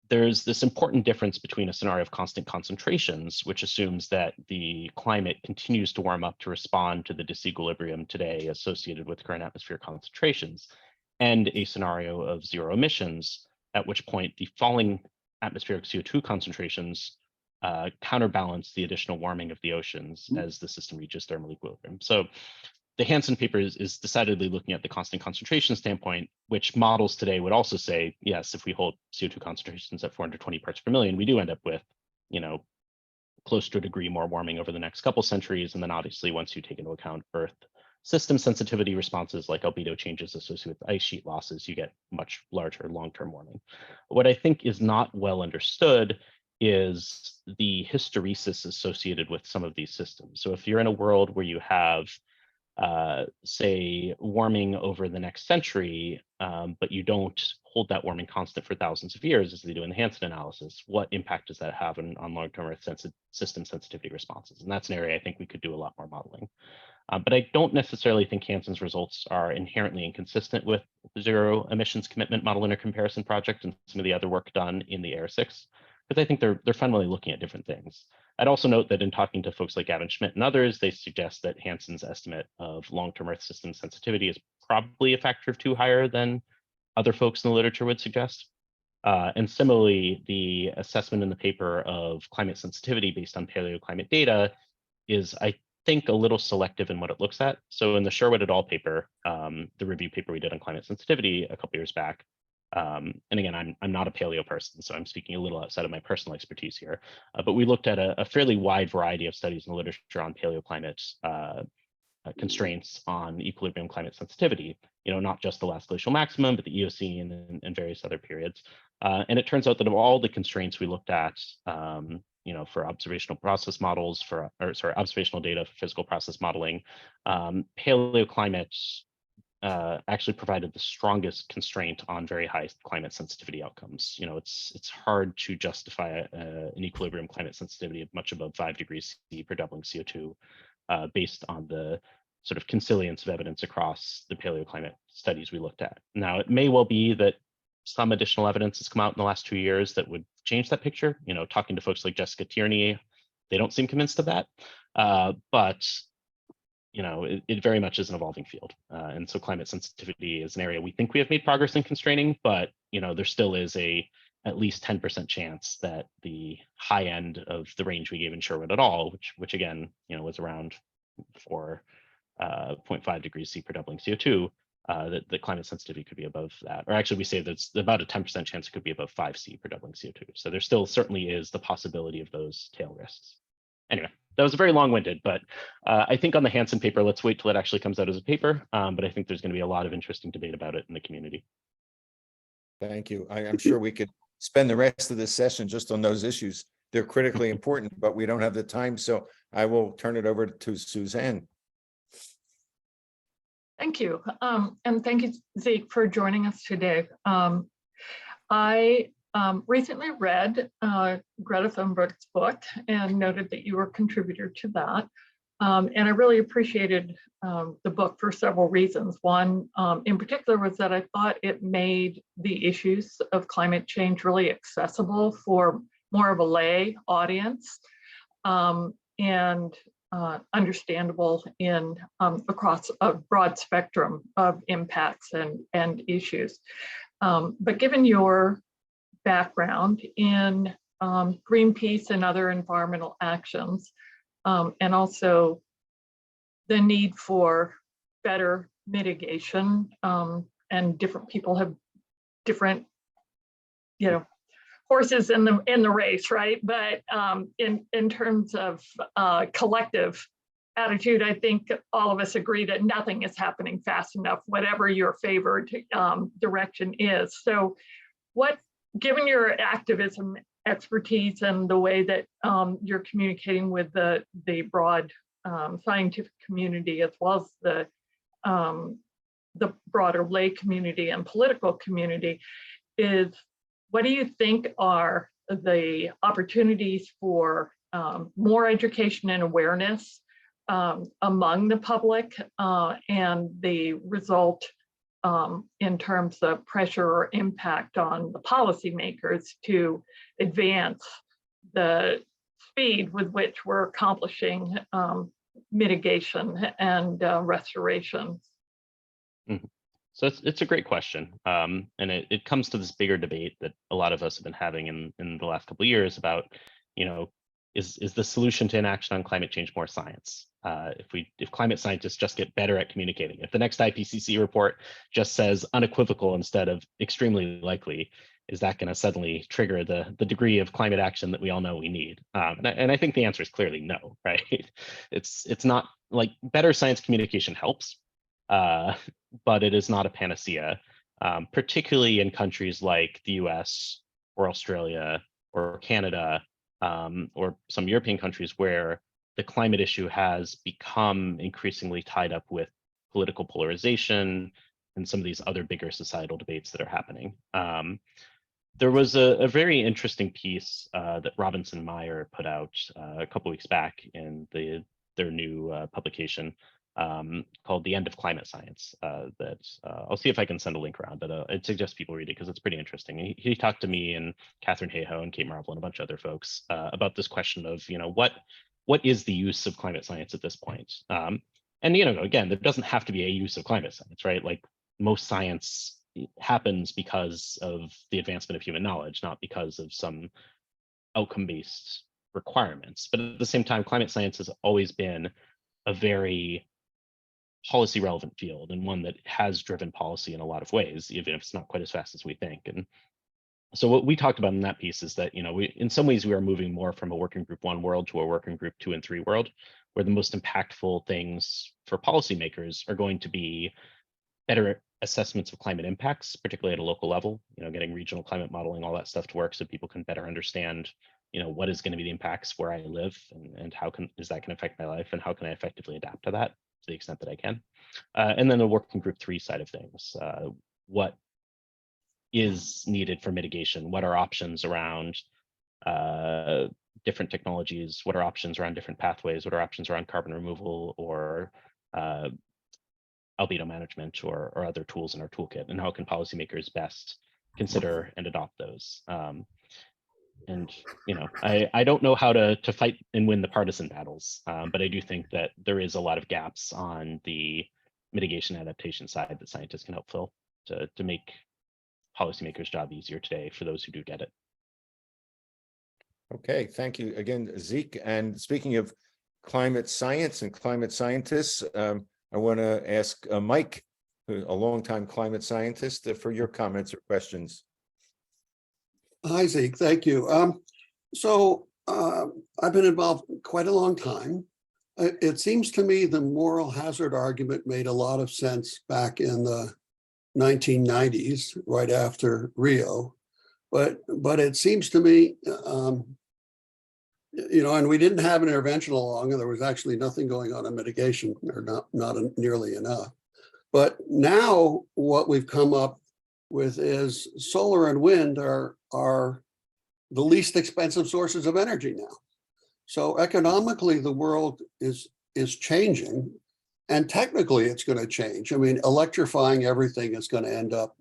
there's this important difference between a scenario of constant concentrations, which assumes that the climate continues to warm up to respond to the disequilibrium today associated with current atmospheric concentrations, and a scenario of zero emissions, at which point the falling atmospheric CO2 concentrations counterbalance the additional warming of the oceans as the system reaches thermal equilibrium. So the Hansen paper is decidedly looking at the constant concentration standpoint, which models today would also say, yes, if we hold CO2 concentrations at 420 parts per million, we do end up with, close to a degree more warming over the next couple centuries. And then obviously, once you take into account Earth system sensitivity responses like albedo changes associated with ice sheet losses, you get much larger long-term warming. What I think is not well understood is the hysteresis associated with some of these systems. So if you're in a world where you have say warming over the next century, but you don't hold that warming constant for thousands of years as they do in the Hansen analysis, what impact does that have on long-term Earth system sensitivity responses? And that's an area I think we could do a lot more modeling. But I don't necessarily think Hansen's results are inherently inconsistent with the zero emissions commitment model intercomparison project and some of the other work done in the AIR6. because I think they're fundamentally looking at different things. I'd also note that in talking to folks like Gavin Schmidt and others, they suggest that Hansen's estimate of long-term Earth system sensitivity is probably a factor of 2 higher than other folks in the literature would suggest. And similarly, the assessment in the paper of climate sensitivity based on paleoclimate data is, I think, a little selective in what it looks at. So in the Sherwood et al. Paper, the review paper we did on climate sensitivity a couple years back, and again, I'm not a paleo person, so I'm speaking a little outside of my personal expertise here, but we looked at a fairly wide variety of studies in the literature on paleoclimate constraints on equilibrium climate sensitivity, not just the last glacial maximum, but the Eocene and various other periods. And it turns out that of all the constraints we looked at, for observational process models, observational data for physical process modeling, paleoclimate actually provided the strongest constraint on very high climate sensitivity outcomes. It's hard to justify an equilibrium climate sensitivity of much above 5 degrees C per doubling CO2 based on the sort of consilience of evidence across the paleoclimate studies we looked at. Now, it may well be that some additional evidence has come out in the last 2 years that would change that picture. Talking to folks like Jessica Tierney, they don't seem convinced of that. But it very much is an evolving field. And so climate sensitivity is an area we think we have made progress in constraining, but there still is at least 10% chance that the high end of the range we gave in Sherwood et al., which again, was around 4.5 degrees C per doubling CO2, that the climate sensitivity could be above that. Or actually, we say that's about a 10% chance it could be above 5 C per doubling CO2. So there still certainly is the possibility of those tail risks. Anyway, that was very long-winded, but I think on the Hansen paper, let's wait till it actually comes out as a paper. But I think there's going to be a lot of interesting debate about it in the community. Thank you. I'm sure we could spend the rest of this session just on those issues. They're critically important, but we don't have the time. So I will turn it over to Suzanne. Thank you. And thank you, Zeke, for joining us today. I recently read Greta Thunberg's book and noted that you were a contributor to that. And I really appreciated the book for several reasons. One in particular was that I thought it made the issues of climate change really accessible for more of a lay audience and understandable in across a broad spectrum of impacts and issues. But given your background in Greenpeace and other environmental actions, and also the need for better mitigation, and different people have different, horses in the race, right? But in terms of collective attitude, I think all of us agree that nothing is happening fast enough, whatever your favored direction is. So given your activism expertise and the way that you're communicating with the broad scientific community, as well as the broader lay community and political community, what do you think are the opportunities for more education and awareness among the public, and the result in terms of pressure or impact on the policymakers to advance the speed with which we're accomplishing mitigation and restoration? Mm-hmm. So it's a great question. And it comes to this bigger debate that a lot of us have been having in the last couple of years about, is the solution to inaction on climate change more science? If climate scientists just get better at communicating, if the next IPCC report just says unequivocal instead of extremely likely, is that going to suddenly trigger the degree of climate action that we all know we need? And I think the answer is clearly no, right? It's not like better science communication helps, but it is not a panacea, particularly in countries like the US or Australia or Canada, or some European countries where the climate issue has become increasingly tied up with political polarization and some of these other bigger societal debates that are happening. There was a very interesting piece that Robinson Meyer put out a couple weeks back in their new publication called The End of Climate Science that I'll see if I can send a link around, but I'd suggest people read it because it's pretty interesting. He talked to me and Catherine Hayhoe and Kate Marvel and a bunch of other folks about this question of, what is the use of climate science at this point? And, again, there doesn't have to be a use of climate science, right? Like most science happens because of the advancement of human knowledge, not because of some outcome-based requirements. But at the same time, climate science has always been a very policy relevant field and one that has driven policy in a lot of ways, even if it's not quite as fast as we think. And so what we talked about in that piece is that, in some ways we are moving more from a working group 1 world to a working group 2 and 3 world, where the most impactful things for policymakers are going to be better assessments of climate impacts, particularly at a local level, getting regional climate modeling, all that stuff to work so people can better understand, what is going to be the impacts where I live and how is that can affect my life and how can I effectively adapt to that to the extent that I can. And then the working group 3 side of things, what is needed for mitigation? What are options around different technologies? What are options around different pathways? What are options around carbon removal or albedo management or other tools in our toolkit? And how can policymakers best consider and adopt those? And I don't know how to fight and win the partisan battles, but I do think that there is a lot of gaps on the mitigation adaptation side that scientists can help fill to make policymakers' job easier today for those who do get it. Okay, thank you again, Zeke. And speaking of climate science and climate scientists, I want to ask Mike, a longtime climate scientist, for your comments or questions. Hi, Zeke. Thank you. I've been involved quite a long time. It seems to me the moral hazard argument made a lot of sense back in the 1990s, right after Rio. But it seems to me, and we didn't have an intervention along, and there was actually nothing going on in mitigation, or not nearly enough. But now what we've come up with is solar and wind are the least expensive sources of energy now. So economically, the world is changing, and technically it's going to change. I mean, electrifying everything is going to end up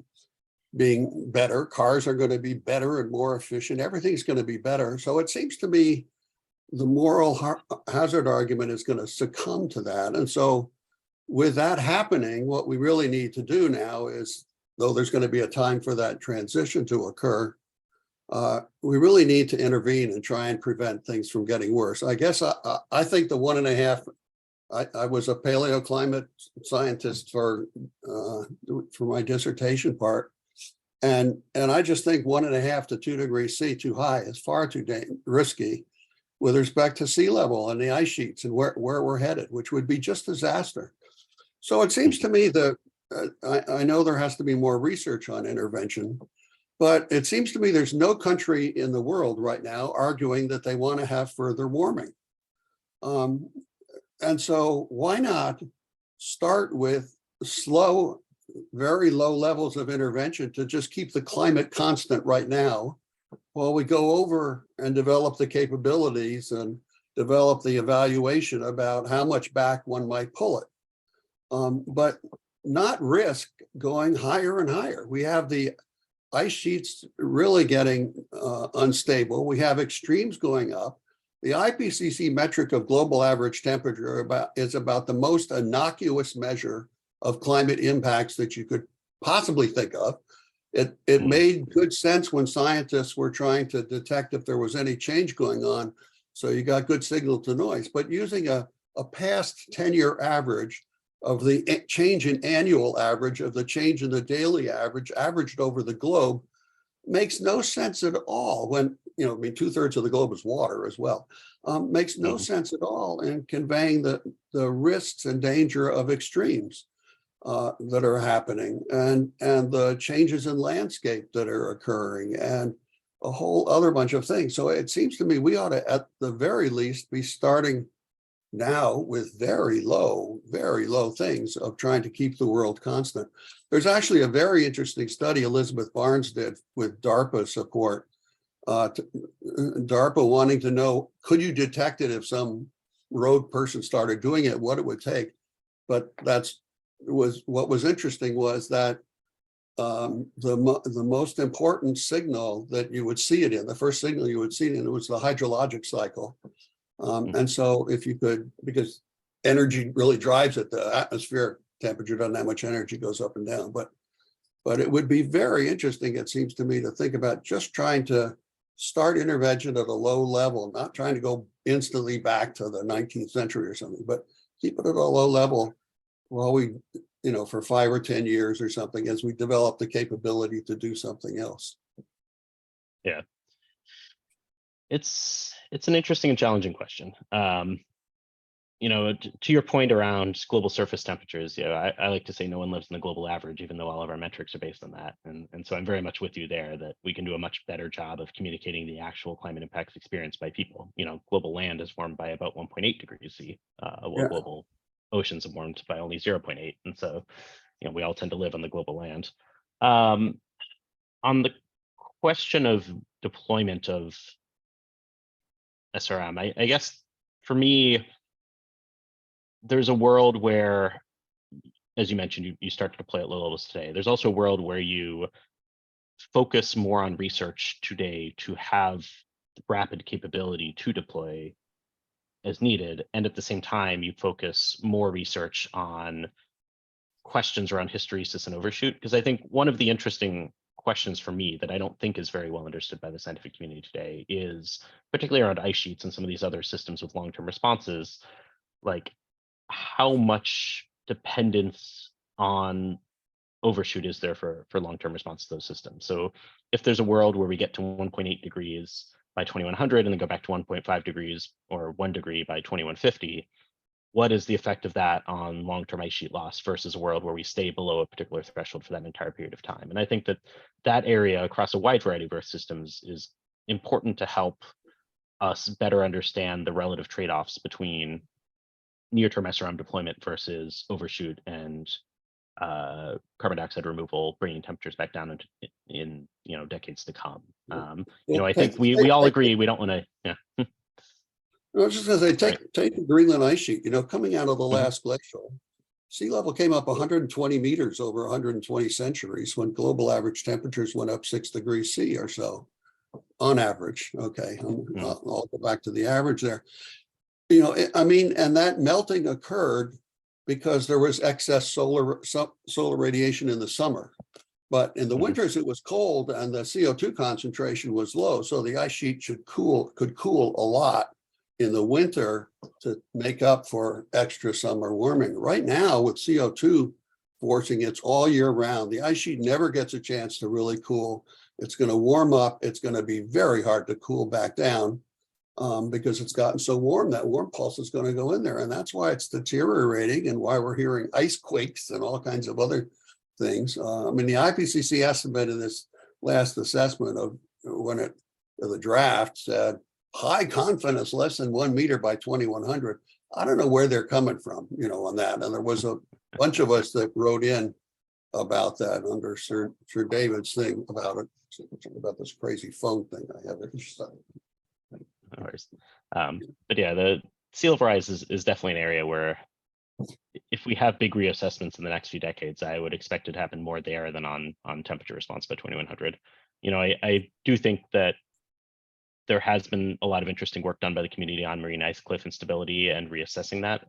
being better. Cars are going to be better and more efficient. Everything's going to be better. So it seems to me the moral hazard argument is going to succumb to that. And so with that happening, what we really need to do now is, though there's going to be a time for that transition to occur, we really need to intervene and try and prevent things from getting worse. I guess I think the 1.5, I was a paleoclimate scientist for my dissertation part. And I just think 1.5 to 2 degrees C too high is far too risky with respect to sea level and the ice sheets and where we're headed, which would be just disaster. So it seems to me that I know there has to be more research on intervention, but it seems to me there's no country in the world right now arguing that they want to have further warming. And so why not start with slow, very low levels of intervention to just keep the climate constant right now while we go over and develop the capabilities and develop the evaluation about how much back one might pull it. But not risk going higher and higher. We have the ice sheets really getting unstable. We have extremes going up. The IPCC metric of global average temperature is about the most innocuous measure of climate impacts that you could possibly think of. It made good sense when scientists were trying to detect if there was any change going on. So you got good signal to noise. But using a past 10-year average of the change in annual average of the change in the daily average averaged over the globe makes no sense at all when, 2/3 of the globe is water as well. Makes no sense at all in conveying the risks and danger of extremes that are happening and the changes in landscape that are occurring and a whole other bunch of things. So it seems to me we ought to, at the very least, be starting now with very low things of trying to keep the world constant. There's actually a very interesting study Elizabeth Barnes did with DARPA support. DARPA wanting to know, could you detect it if some rogue person started doing it, what it would take. but what was interesting was that the most important signal that you would see it in, the first signal you would see it in, was the hydrologic cycle. And so if you could, because energy really drives it, the atmospheric temperature doesn't have much energy, goes up and down, but it would be very interesting, it seems to me, to think about just trying to start intervention at a low level, not trying to go instantly back to the 19th century or something, but keep it at a low level while we, for 5 or 10 years or something, as we develop the capability to do something else. Yeah. It's an interesting and challenging question. To your point around global surface temperatures, I like to say no one lives in the global average, even though all of our metrics are based on that. And so I'm very much with you there that we can do a much better job of communicating the actual climate impacts experienced by people. Global land is warmed by about 1.8 degrees C, while global oceans have warmed by only 0.8. And so, we all tend to live on the global land. On the question of deployment of SRM, I guess for me, there's a world where, as you mentioned, you start to deploy at low levels today. There's also a world where you focus more on research today to have rapid capability to deploy as needed. And at the same time, you focus more research on questions around hysteresis and overshoot. Because I think one of the interesting questions for me that I don't think is very well understood by the scientific community today is, particularly around ice sheets and some of these other systems with long-term responses, like how much dependence on overshoot is there for long-term response to those systems. So if there's a world where we get to 1.8 degrees by 2100 and then go back to 1.5 degrees or 1 degree by 2150, what is the effect of that on long-term ice sheet loss versus a world where we stay below a particular threshold for that entire period of time? And I think that area across a wide variety of Earth systems is important to help us better understand the relative trade-offs between near-term SRM deployment versus overshoot and carbon dioxide removal, bringing temperatures back down in decades to come. I think we all agree we don't want to. Yeah. I was just going to say, take the Greenland ice sheet. Coming out of the last glacial, sea level came up 120 meters over 120 centuries when global average temperatures went up 6 degrees C or so, on average. Okay, I'll go back to the average there. And that melting occurred because there was excess solar radiation in the summer. But in the winters, it was cold and the CO2 concentration was low. So the ice sheet could cool a lot in the winter to make up for extra summer warming. Right now, with CO2 forcing, it's all year round. The ice sheet never gets a chance to really cool. It's going to warm up. It's going to be very hard to cool back down. Because it's gotten so warm, that warm pulse is going to go in there. And that's why it's deteriorating and why we're hearing ice quakes and all kinds of other things. The IPCC estimate in this last assessment of the draft said high confidence, less than 1 meter by 2100. I don't know where they're coming from, on that. And there was a bunch of us that wrote in about that under Sir David's thing about it, about this crazy phone thing I have. No worries. But yeah, the sea level rise is definitely an area where if we have big reassessments in the next few decades, I would expect it to happen more there than on temperature response by 2100. I do think that there has been a lot of interesting work done by the community on marine ice cliff instability and reassessing that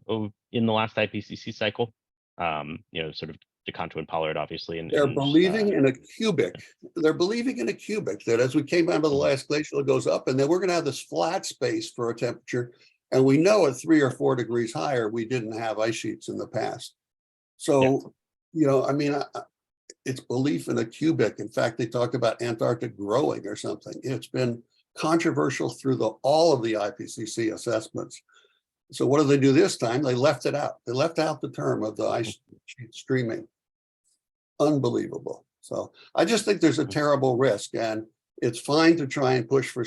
in the last IPCC cycle. Sort of DeConto and Pollard, obviously. They're believing in a cubic. They're believing in a cubic that as we came out of the last glacial, it goes up, and then we're going to have this flat space for a temperature. And we know at 3 or 4 degrees higher, we didn't have ice sheets in the past. So, it's belief in a cubic. In fact, they talk about Antarctic growing or something. It's been controversial through all of the IPCC assessments. So what did they do this time? They left it out. They left out the term of the ice sheet streaming. Unbelievable. So I just think there's a terrible risk, and it's fine to try and push for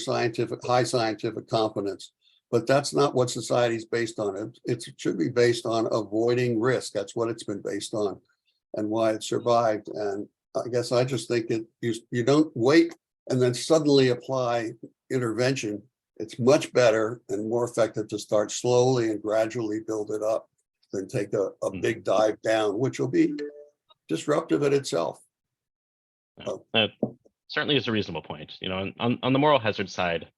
high scientific confidence, but that's not what society's based on. It should be based on avoiding risk. That's what it's been based on and why it survived. And I guess I just think you don't wait and then suddenly apply intervention. It's much better and more effective to start slowly and gradually build it up. than take a big dive down, which will be disruptive in itself. That certainly is a reasonable point. You know, on the moral hazard side,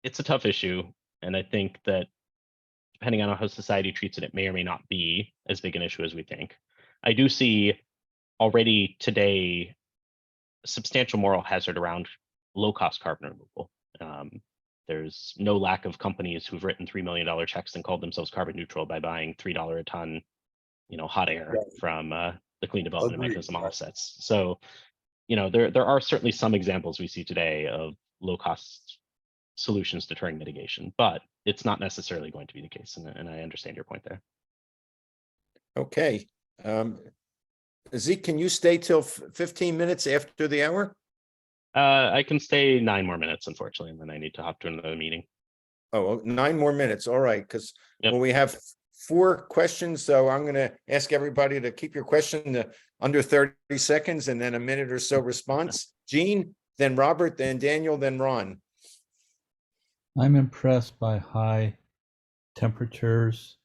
it's a tough issue, and I think that depending on how society treats it, it may or may not be as big an issue as we think. I do see already today substantial moral hazard around low-cost carbon removal. There's no lack of companies who've written $3 million checks and called themselves carbon neutral by buying $3 a ton, you know, hot air from the clean development mechanism offsets. So, you know, there are certainly some examples we see today of low-cost solutions deterring mitigation, but it's not necessarily going to be the case, and I understand your point there. Okay. Zeke, can you stay till 15 minutes after the hour? I can stay 9 more minutes, unfortunately, and then I need to hop to another meeting. Oh, 9 more minutes. All right, because when we have 4 questions, so I'm going to ask everybody to keep your question to under 30 seconds and then a minute or so response. Gene, then Robert, then Daniel, then Ron. I'm impressed by high temperatures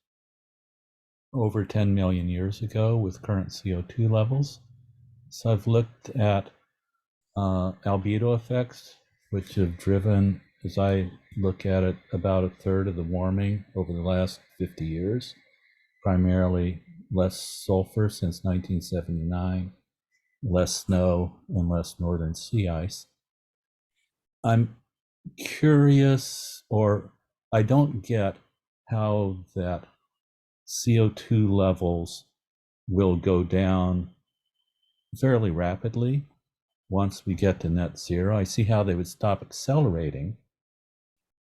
over 10 million years ago with current CO2 levels. So I've looked at albedo effects, which have driven, as I look at it, about a third of the warming over the last 50 years, primarily less sulfur since 1979, less snow, and less northern sea ice. I'm curious, or I don't get how that CO2 levels will go down fairly rapidly once we get to net zero. I see how they would stop accelerating,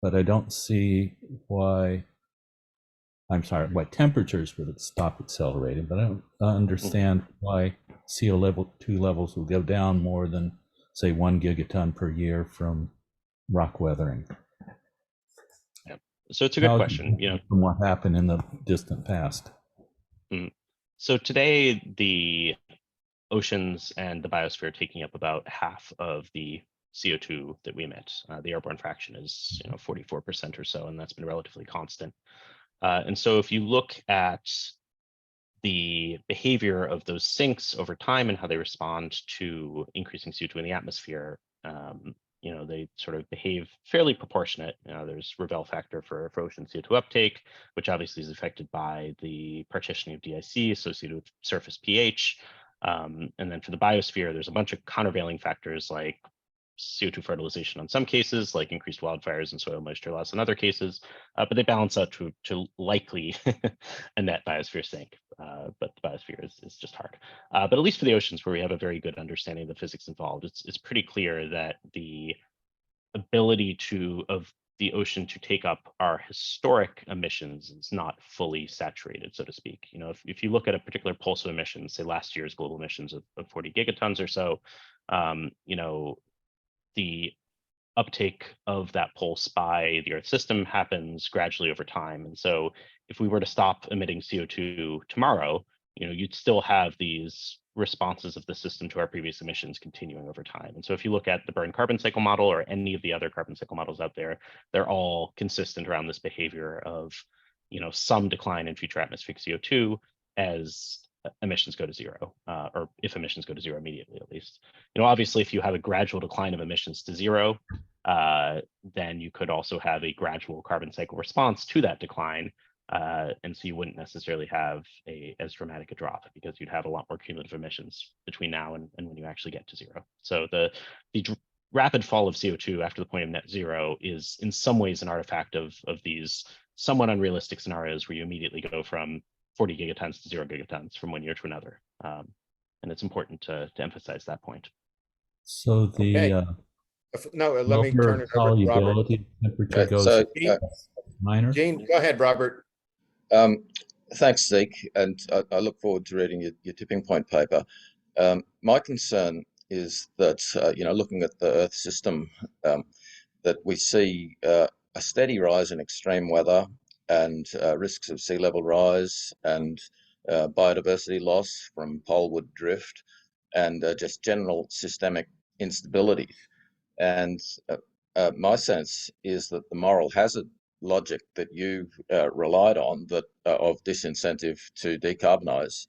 but I don't see why temperatures would stop accelerating, but I don't understand why CO2 levels will go down more than, say, 1 gigaton per year from rock weathering. Yeah. So it's a good question, you know, from what happened in the distant past. So today, the oceans and the biosphere are taking up about half of the CO2 that we emit. The airborne fraction is, you know, 44% or so, and that's been relatively constant. And so if you look at the behavior of those sinks over time and how they respond to increasing CO2 in the atmosphere, you know, they sort of behave fairly proportionate. You know, there's Ravel factor for ocean CO2 uptake, which obviously is affected by the partitioning of DIC associated with surface pH. And then for the biosphere, there's a bunch of countervailing factors like CO2 fertilization in some cases, like increased wildfires and soil moisture loss in other cases, but they balance out to likely a net biosphere sink. But the biosphere is just hard. But at least for the oceans, where we have a very good understanding of the physics involved, it's pretty clear that the ability of the ocean to take up our historic emissions is not fully saturated, so to speak. You know, if you look at a particular pulse of emissions, say last year's global emissions of 40 gigatons or so, you know, the uptake of that pulse by the Earth system happens gradually over time. And so if we were to stop emitting CO2 tomorrow, you know, you'd still have these responses of the system to our previous emissions continuing over time. And so if you look at the Berne carbon cycle model or any of the other carbon cycle models out there, they're all consistent around this behavior of, you know, some decline in future atmospheric CO2 as emissions go to zero, or if emissions go to zero immediately, at least. You know, obviously, if you have a gradual decline of emissions to zero, then you could also have a gradual carbon cycle response to that decline. And so you wouldn't necessarily have as dramatic a drop, because you'd have a lot more cumulative emissions between now and when you actually get to zero. So the rapid fall of CO2 after the point of net zero is in some ways an artifact of these somewhat unrealistic scenarios where you immediately go from 40 gigatons to 0 gigatons from one year to another. And it's important to emphasize that point. So the no, let me turn it over to Robert. Temperature goes minor. Gene, go ahead, Robert. Thanks, Zeke, and I look forward to reading your tipping point paper. My concern is that, you know, looking at the Earth system, that we see a steady rise in extreme weather and risks of sea level rise and biodiversity loss from poleward drift and just general systemic instability. And my sense is that the moral hazard logic that you relied on, that of disincentive to decarbonize,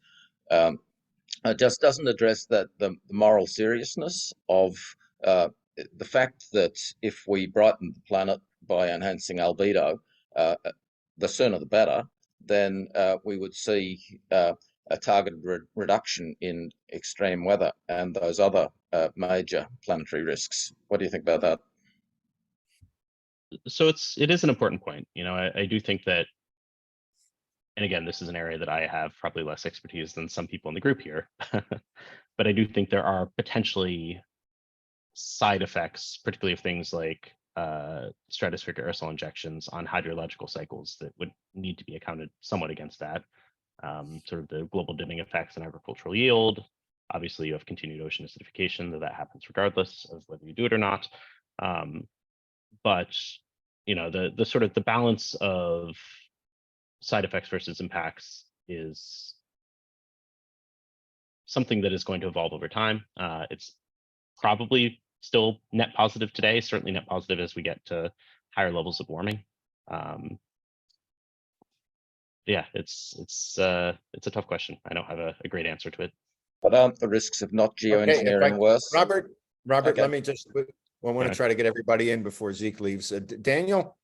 just doesn't address that the moral seriousness of the fact that if we brighten the planet by enhancing albedo, the sooner the better, then we would see a targeted reduction in extreme weather and those other major planetary risks. What do you think about that? So it is an important point. I do think that, and again, this is an area that I have probably less expertise than some people in the group here, but I do think there are potentially side effects, particularly of things like stratospheric aerosol injections on hydrological cycles, that would need to be accounted somewhat against that. Sort of the global dimming effects on agricultural yield. Obviously, you have continued ocean acidification, that happens regardless of whether you do it or not. But the sort of the balance of side effects versus impacts is something that is going to evolve over time. It's probably still net positive today, certainly net positive as we get to higher levels of warming. Yeah, it's a tough question. I don't have a great answer to it. But aren't the risks of not geoengineering worse? Robert, Okay. let me just, I want to try to get everybody in before Zeke leaves. Daniel?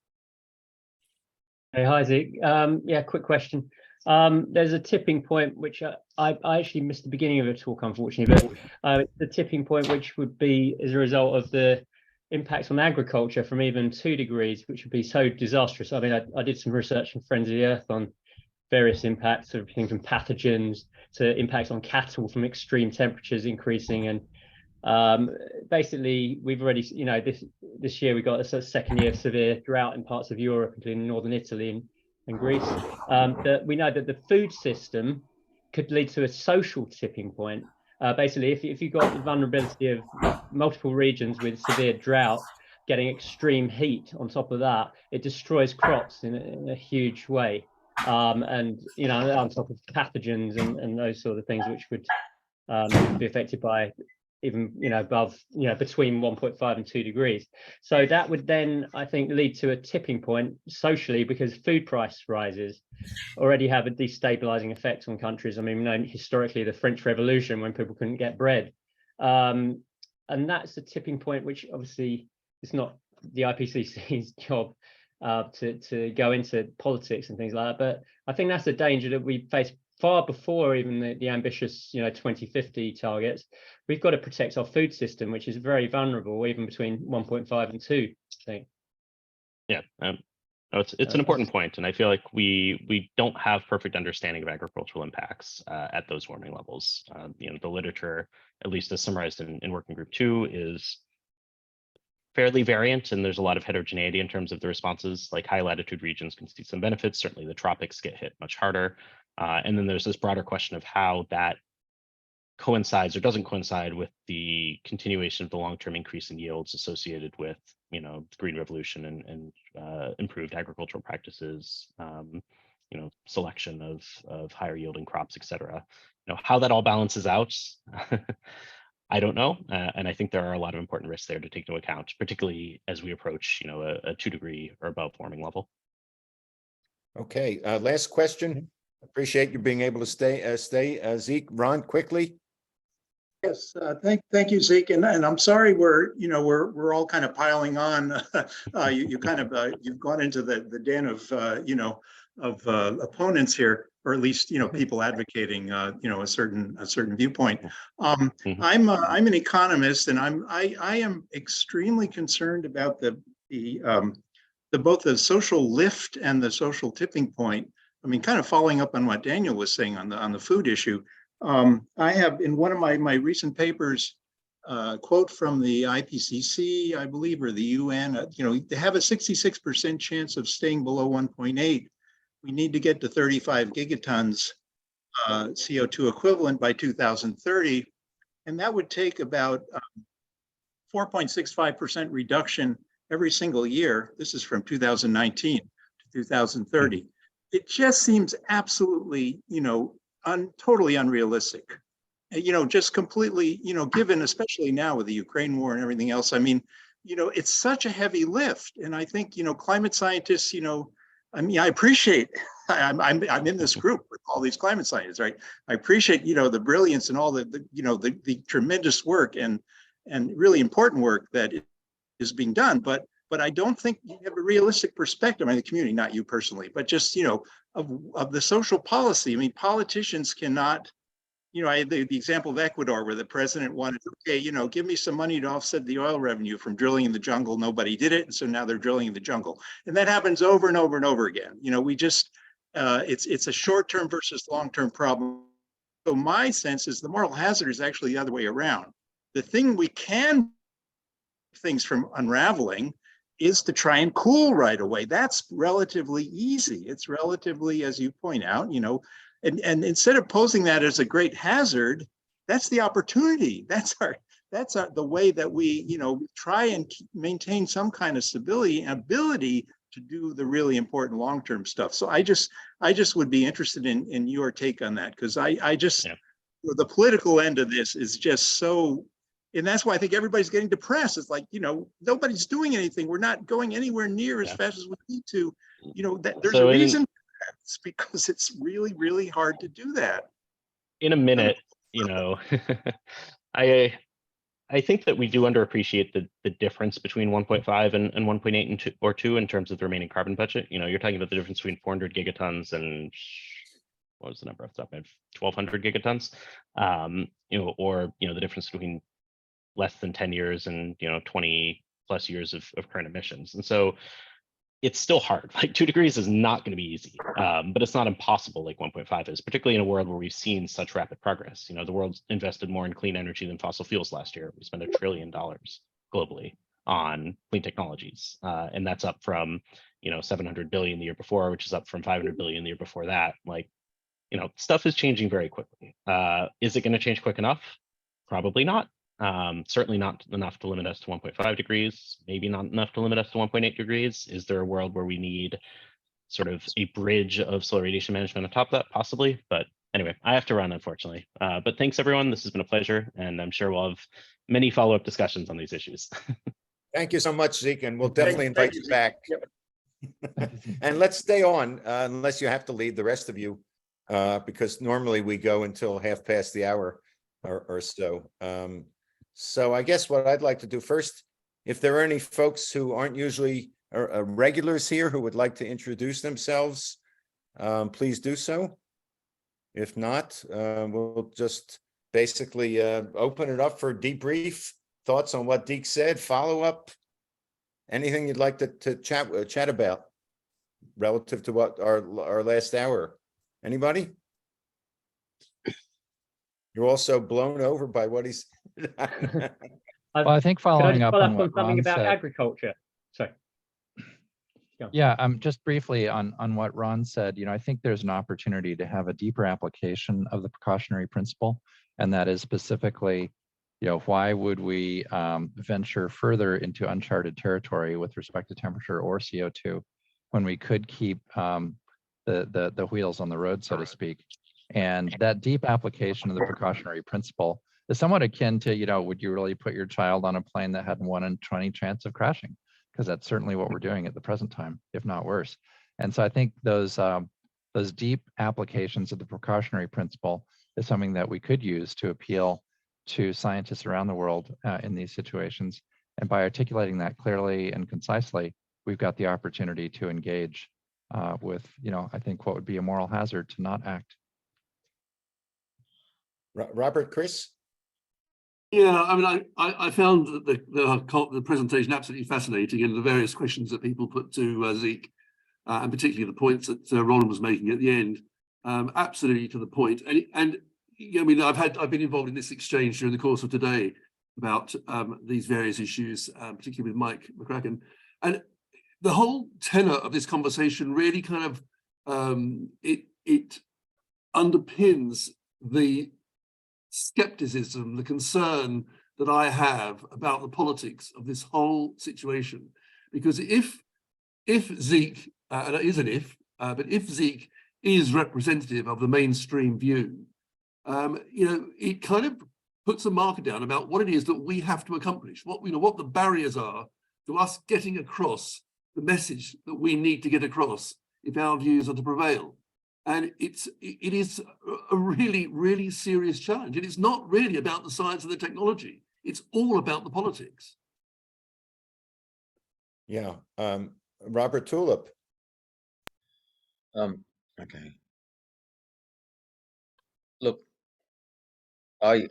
Hey, hi, Zeke. Yeah, quick question. There's a tipping point, which I actually missed the beginning of the talk, unfortunately, but the tipping point, which would be as a result of the impacts on agriculture from even 2 degrees, which would be so disastrous. I mean, I did some research from Friends of the Earth on various impacts, everything from pathogens to impacts on cattle from extreme temperatures increasing. And basically, we've already, this year we got a sort of second year of severe drought in parts of Europe, including northern Italy and Greece. That we know that the food system could lead to a social tipping point. Basically, if you've got the vulnerability of multiple regions with severe drought getting extreme heat on top of that, it destroys crops in a huge way. And on top of pathogens and those sort of things, which would be affected by even above between 1.5 and 2 degrees. So that would then, I think, lead to a tipping point socially, because food price rises already have a destabilizing effect on countries. I mean, we know historically the French Revolution, when people couldn't get bread, and that's a tipping point, which obviously is not the IPCC's job to go into politics and things like that. But I think that's a danger that we face far before even the ambitious 2050 targets. We've got to protect our food system, which is very vulnerable, even between 1.5 and 2, I think. Yeah, it's an important point, and I feel like we don't have perfect understanding of agricultural impacts at those warming levels. The literature, at least as summarized in Working Group 2, is fairly variant, and there's a lot of heterogeneity in terms of the responses. Like high latitude regions can see some benefits. Certainly the tropics get hit much harder. And then there's this broader question of how that coincides or doesn't coincide with the continuation of the long-term increase in yields associated with, the Green Revolution and improved agricultural practices, selection of higher yielding crops, et cetera. How that all balances out, I don't know. And I think there are a lot of important risks there to take into account, particularly as we approach, a 2 degree or above warming level. Okay, last question. Appreciate you being able to stay. Zeke, Ron, quickly. Yes, thank you, Zeke, and I'm sorry we're all kind of piling on. You've gone into the den of opponents here, or at least people advocating a certain viewpoint. I'm an economist, and I am extremely concerned about the both the social lift and the social tipping point. I mean, kind of following up on what Daniel was saying on the food issue. I have in one of my recent papers quote from the IPCC, I believe, or the UN. They have a 66% chance of staying below 1.8. We need to get to 35 gigatons CO2 equivalent by 2030, and that would take about 4.65% reduction every single year. This is from 2019 to 2030. It just seems absolutely, totally unrealistic. Just completely, given, especially now with the Ukraine war and everything else. I mean, it's such a heavy lift. And I think, climate scientists, I mean, I appreciate, I'm in this group with all these climate scientists, right? I appreciate, the brilliance and all the tremendous work and really important work that is being done. But I don't think you have a realistic perspective. I mean, the community, not you personally, but just, of the social policy. I mean, politicians cannot, I had the example of Ecuador where the president wanted, okay, give me some money to offset the oil revenue from drilling in the jungle. Nobody did it. And so now they're drilling in the jungle. And that happens over and over and over again. We just, it's a short-term versus long-term problem. So my sense is the moral hazard is actually the other way around. The thing we can things from unraveling is to try and cool right away. That's relatively easy. It's relatively, as you point out, and instead of posing that as a great hazard, that's the opportunity. That's the way that we, try and maintain some kind of stability and ability to do the really important long-term stuff. So I just would be interested in your take on that, because I just, the political end of this is just so, and that's why I think everybody's getting depressed. It's like, nobody's doing anything. We're not going anywhere near as fast as we need to. There's a reason. It's because it's really, really hard to do that. In a minute, I think that we do underappreciate the difference between 1.5 and 1.8 and 2 or 2 in terms of the remaining carbon budget. You're talking about the difference between 400 gigatons and what was the number off the top of my head? 1,200 gigatons, or the difference between less than 10 years and 20 plus years of current emissions. And so it's still hard. Like 2 degrees is not going to be easy, but it's not impossible like 1.5 is, particularly in a world where we've seen such rapid progress. The world's invested more in clean energy than fossil fuels last year. We spent $1 trillion globally on clean technologies, and that's up from 700 billion the year before, which is up from 500 billion the year before that. Like, stuff is changing very quickly. Is it going to change quick enough? Probably not. Certainly not enough to limit us to 1.5 degrees, maybe not enough to limit us to 1.8 degrees. Is there a world where we need sort of a bridge of solar radiation management on top of that? Possibly, but anyway, I have to run, unfortunately. But thanks everyone, this has been a pleasure, and I'm sure we'll have many follow-up discussions on these issues. Thank you so much, Zeke, and we'll definitely invite you back. And let's stay on, unless you have to leave, the rest of you, because normally we go until half past the hour or so. So I guess what I'd like to do first, if there are any folks who aren't usually regulars here who would like to introduce themselves, please do so. If not, we'll just basically open it up for debrief, thoughts on what Deke said, follow up, anything you'd like to chat about relative to what our last hour. Anybody? You're also blown over by what he's. Well, I think following up on what something Ron about said, agriculture. Sorry. Yeah, just briefly on what Ron said, I think there's an opportunity to have a deeper application of the precautionary principle, and that is specifically, why would we venture further into uncharted territory with respect to temperature or CO2 when we could keep the wheels on the road, so to speak. And that deep application of the precautionary principle is somewhat akin to, would you really put your child on a plane that had 1 in 20 chance of crashing? Because that's certainly what we're doing at the present time, if not worse. And so I think those deep applications of the precautionary principle is something that we could use to appeal to scientists around the world in these situations. And by articulating that clearly and concisely, we've got the opportunity to engage with, I think what would be a moral hazard to not act. Robert, Chris? Yeah, I mean, I found the presentation absolutely fascinating, and the various questions that people put to Zeke, and particularly the points that Ron was making at the end, absolutely to the point. And I mean, I've been involved in this exchange during the course of today about these various issues, particularly with Mike McCracken, and the whole tenor of this conversation really kind of it underpins the skepticism, the concern that I have about the politics of this whole situation. Because if Zeke, and it is an if, but if Zeke is representative of the mainstream view, it kind of puts a marker down about what it is that we have to accomplish, what the barriers are to us getting across the message that we need to get across if our views are to prevail. And it is a really, really serious challenge. It is not really about the science and the technology. It's all about the politics. Yeah. Robert Tulip. Okay. Look, I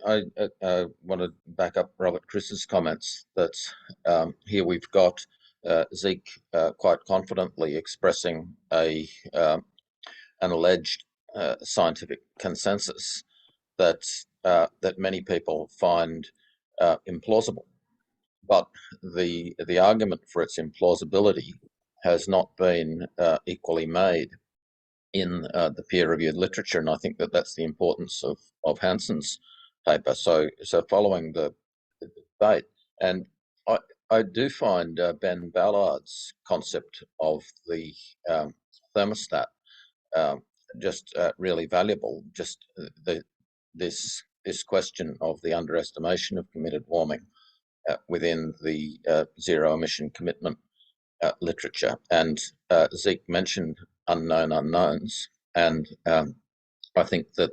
want to back up Robert Chris's comments that here we've got Zeke quite confidently expressing an alleged scientific consensus that that many people find implausible, but the argument for its implausibility has not been equally made in the peer-reviewed literature, and I think that that's the importance of Hansen's paper. So following the debate, and I do find Ben Ballard's concept of the thermostat just really valuable. Just this question of the underestimation of committed warming within the zero emission commitment literature, and Zeke mentioned unknown unknowns, and I think that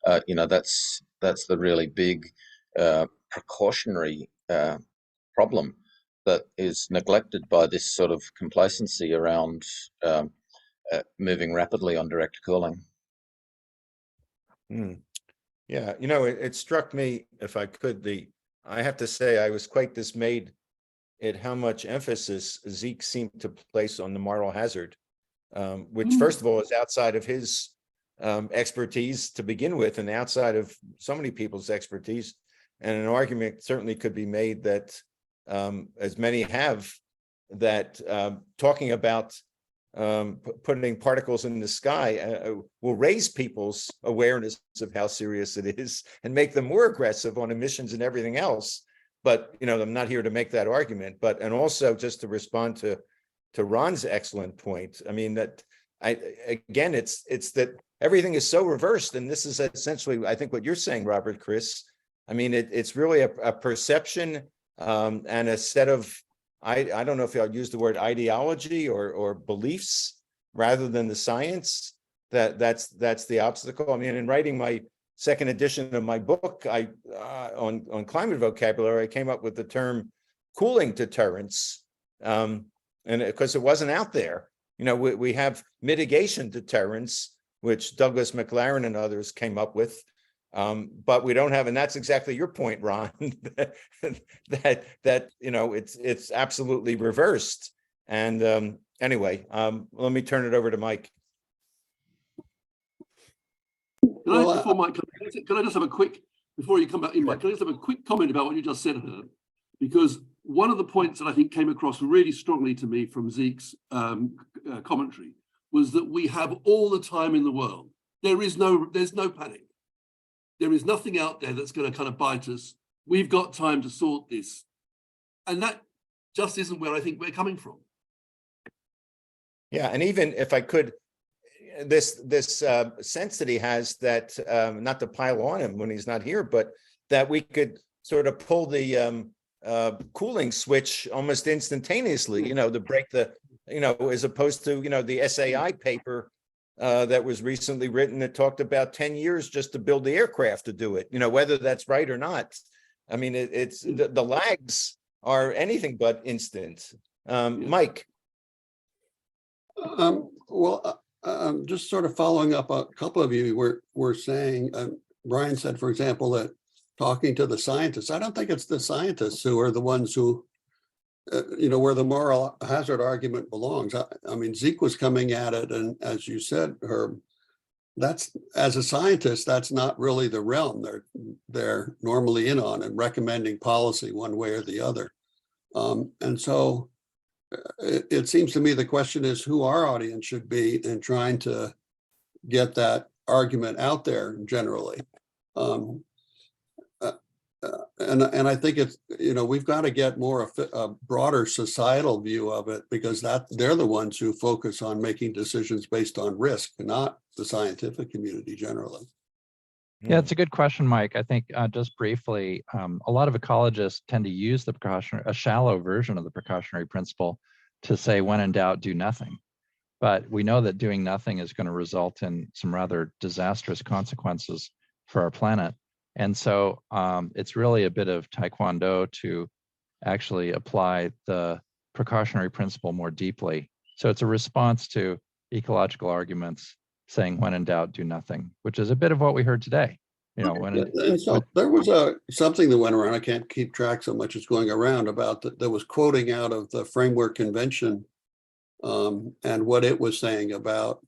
that's the really big precautionary problem that is neglected by this sort of complacency around moving rapidly on direct cooling. Yeah, it struck me, if I could, I have to say I was quite dismayed at how much emphasis Zeke seemed to place on the moral hazard, which first of all is outside of his expertise to begin with, and outside of so many people's expertise. And an argument certainly could be made that, as many have, that talking about putting particles in the sky will raise people's awareness of how serious it is and make them more aggressive on emissions and everything else. But I'm not here to make that argument. And also just to respond to Ron's excellent point. I mean it's that everything is so reversed, and this is essentially, I think, what you're saying, Robert, Chris. I mean, it's really a perception and a set of, I don't know if I'll use the word ideology or beliefs rather than the science. That's the obstacle. I mean, in writing my second edition of my book, on climate vocabulary, I came up with the term cooling deterrence, and because it wasn't out there. We have mitigation deterrence, which Douglas McLaren and others came up with. But we don't have, and that's exactly your point, Ron, that it's absolutely reversed. And anyway, let me turn it over to Mike. Before Mike, can I just have a quick, before you come back in, Mike, can I just have a quick comment about what you just said, Herb? Because one of the points that I think came across really strongly to me from Zeke's commentary was that we have all the time in the world. There's no panic. There is nothing out there that's going to kind of bite us. We've got time to sort this. And that just isn't where I think we're coming from. Yeah, and even if I could, this sense that he has that, not to pile on him when he's not here, but that we could sort of pull the cooling switch almost instantaneously, to break the, as opposed to, the SAI paper that was recently written that talked about 10 years just to build the aircraft to do it, whether that's right or not. I mean, it's the lags are anything but instant. Mike. Just sort of following up a couple of you were saying, Brian said, for example, that talking to the scientists, I don't think it's the scientists who are the ones who, where the moral hazard argument belongs. I mean, Zeke was coming at it, and as you said, Herb, that's, as a scientist, that's not really the realm they're normally in on and recommending policy one way or the other. And so it seems to me the question is who our audience should be in trying to get that argument out there generally. And I think it's, we've got to get more a broader societal view of it, because they're the ones who focus on making decisions based on risk, not the scientific community generally. Yeah, it's a good question, Mike. I think just briefly, a lot of ecologists tend to use the a shallow version of the precautionary principle to say, when in doubt, do nothing. But we know that doing nothing is going to result in some rather disastrous consequences for our planet. And so it's really a bit of taekwondo to actually apply the precautionary principle more deeply. So it's a response to ecological arguments saying, when in doubt, do nothing, which is a bit of what we heard today. You know, and so there was something that went around. I can't keep track so much as going around about that. There was quoting out of the Framework Convention and what it was saying about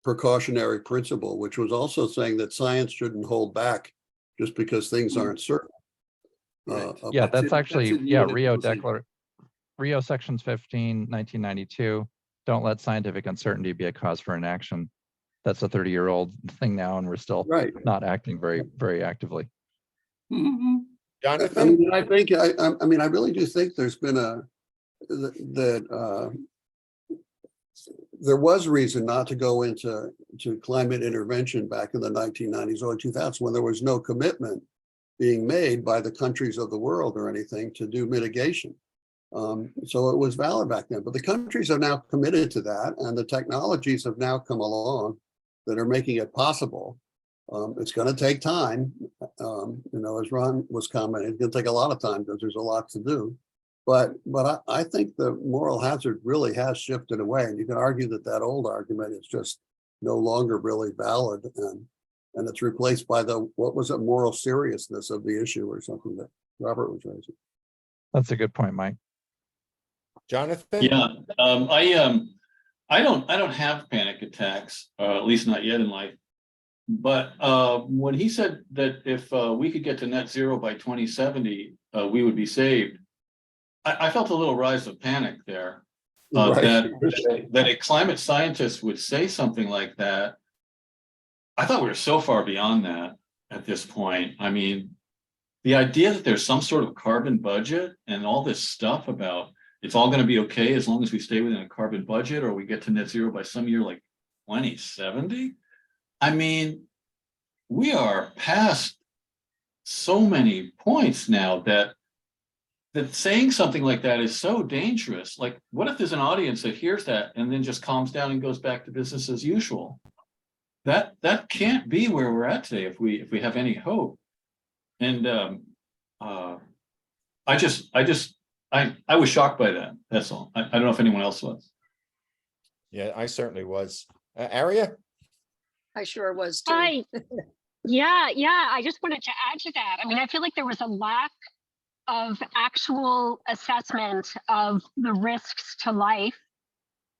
precautionary principle, which was also saying that science shouldn't hold back just because things aren't certain. Yeah, that's actually Rio Sections 15, 1992. Don't let scientific uncertainty be a cause for inaction. That's a 30-year-old thing now, and we're still not acting very, very actively. Jonathan? I really do think there's been there was reason not to go into climate intervention back in the 1990s, early 2000s, when there was no commitment being made by the countries of the world or anything to do mitigation. So it was valid back then, but the countries have now committed to that, and the technologies have now come along that are making it possible. It's going to take time, as Ron was commenting, it's going to take a lot of time because there's a lot to do. But I think the moral hazard really has shifted away, and you can argue that old argument is just no longer really valid, and it's replaced by moral seriousness of the issue or something that Robert was raising. That's a good point, Mike. Jonathan? Yeah, I don't have panic attacks, at least not yet in life. But when he said that if we could get to net zero by 2070, we would be saved, I felt a little rise of panic there. That a climate scientist would say something like that. I thought we were so far beyond that at this point. I mean, the idea that there's some sort of carbon budget and all this stuff about it's all going to be okay as long as we stay within a carbon budget, or we get to net zero by some year like 2070. I mean, we are past so many points now that saying something like that is so dangerous. Like, what if there's an audience that hears that and then just calms down and goes back to business as usual? That can't be where we're at today if we have any hope. And I was shocked by that. That's all. I don't know if anyone else was. Yeah, I certainly was. Aria? I sure was too. Hi. Yeah. I just wanted to add to that. I mean, I feel like there was a lack of actual assessment of the risks to life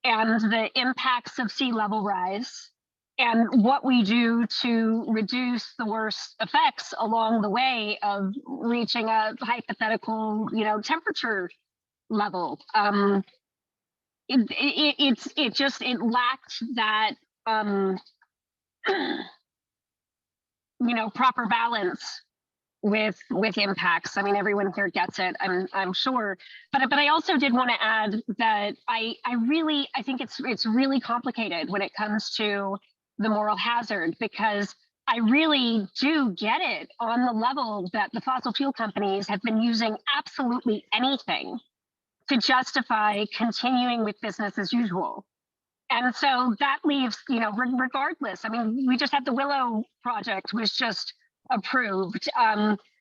and the impacts of sea level rise and what we do to reduce the worst effects along the way of reaching a hypothetical, temperature level. It lacked that, proper balance with impacts. I mean, everyone here gets it, I'm sure. But I also did want to add that I think it's really complicated when it comes to the moral hazard, because I really do get it on the level that the fossil fuel companies have been using absolutely anything to justify continuing with business as usual. And so that leaves, regardless, I mean, we just had the Willow project was just approved.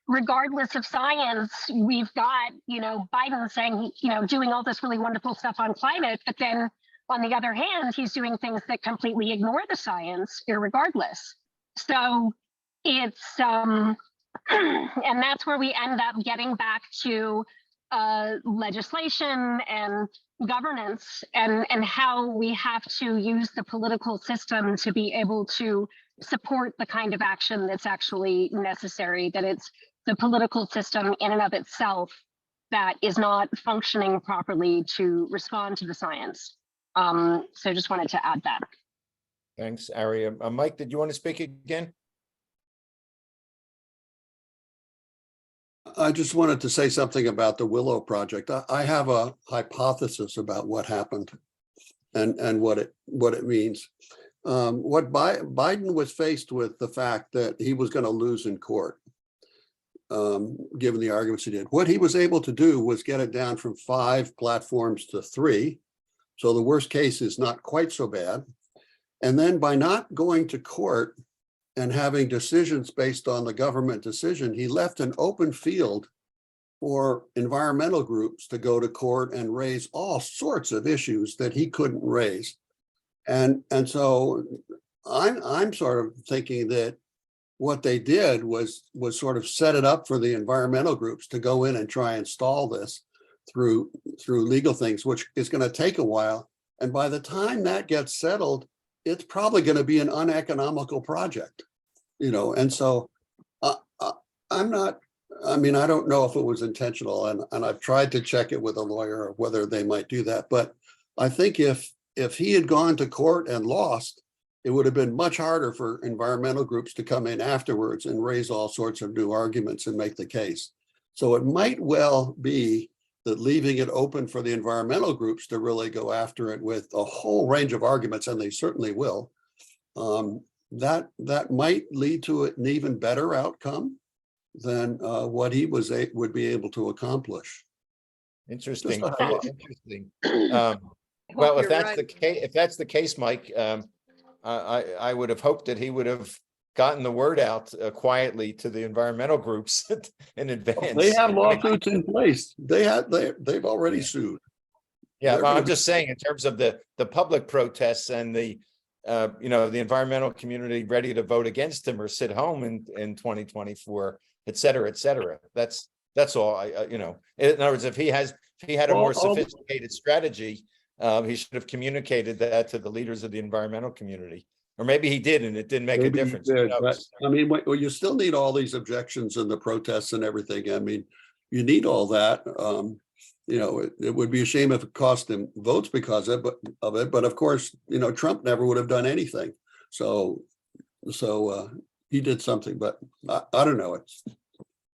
Regardless of science, we've got, Biden saying, doing all this really wonderful stuff on climate, but then on the other hand, he's doing things that completely ignore the science, irregardless. So it's, and that's where we end up getting back to legislation and governance and how we have to use the political system to be able to support the kind of action that's actually necessary, that it's the political system in and of itself that is not functioning properly to respond to the science. So just wanted to add that. Thanks, Aria. Mike, did you want to speak again? I just wanted to say something about the Willow project. I have a hypothesis about what happened and what it means. what Biden was faced with the fact that he was going to lose in court, given the arguments he did. What he was able to do was get it down from 5 platforms to 3. So the worst case is not quite so bad. And then by not going to court and having decisions based on the government decision, he left an open field for environmental groups to go to court and raise all sorts of issues that he couldn't raise. And so I'm sort of thinking that what they did was sort of set it up for the environmental groups to go in and try and stall this through legal things, which is going to take a while. And by the time that gets settled, it's probably going to be an uneconomical project, And so I'm not. I mean, I don't know if it was intentional, and I've tried to check it with a lawyer of whether they might do that. But I think if he had gone to court and lost, it would have been much harder for environmental groups to come in afterwards and raise all sorts of new arguments and make the case. So it might well be that leaving it open for the environmental groups to really go after it with a whole range of arguments, and they certainly will, that might lead to an even better outcome than what he would be able to accomplish. Interesting. Interesting. Well, if that's the case, Mike, I would have hoped that he would have gotten the word out quietly to the environmental groups in advance. They have lawsuits in place. They've already sued. Yeah, well, I'm just saying in terms of the public protests and the the environmental community ready to vote against him or sit home in 2024, et cetera, et cetera. That's all. In other words, if he had a more sophisticated strategy, he should have communicated that to the leaders of the environmental community, or maybe he did and it didn't make a difference. But, I mean, well, you still need all these objections and the protests and everything. I mean, you need all that. It would be a shame if it cost him votes because of it. But of course, Trump never would have done anything. So he did something, but I don't know.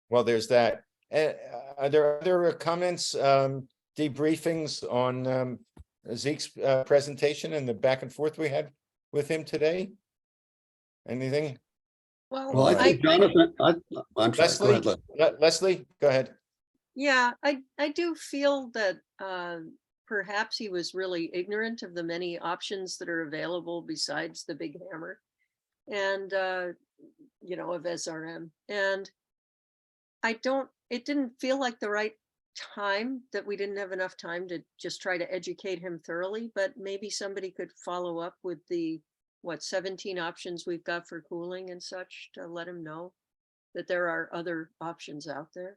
Well, there's that. Are there other comments, debriefings on Zeke's presentation and the back and forth we had with him today? Anything? Well, I think Jonathan, I'm sorry. Leslie, go ahead. Yeah, I do feel that perhaps he was really ignorant of the many options that are available besides the big hammer and, of SRM. And it didn't feel like the right time, that we didn't have enough time to just try to educate him thoroughly, but maybe somebody could follow up with the 17 options we've got for cooling and such to let him know that there are other options out there.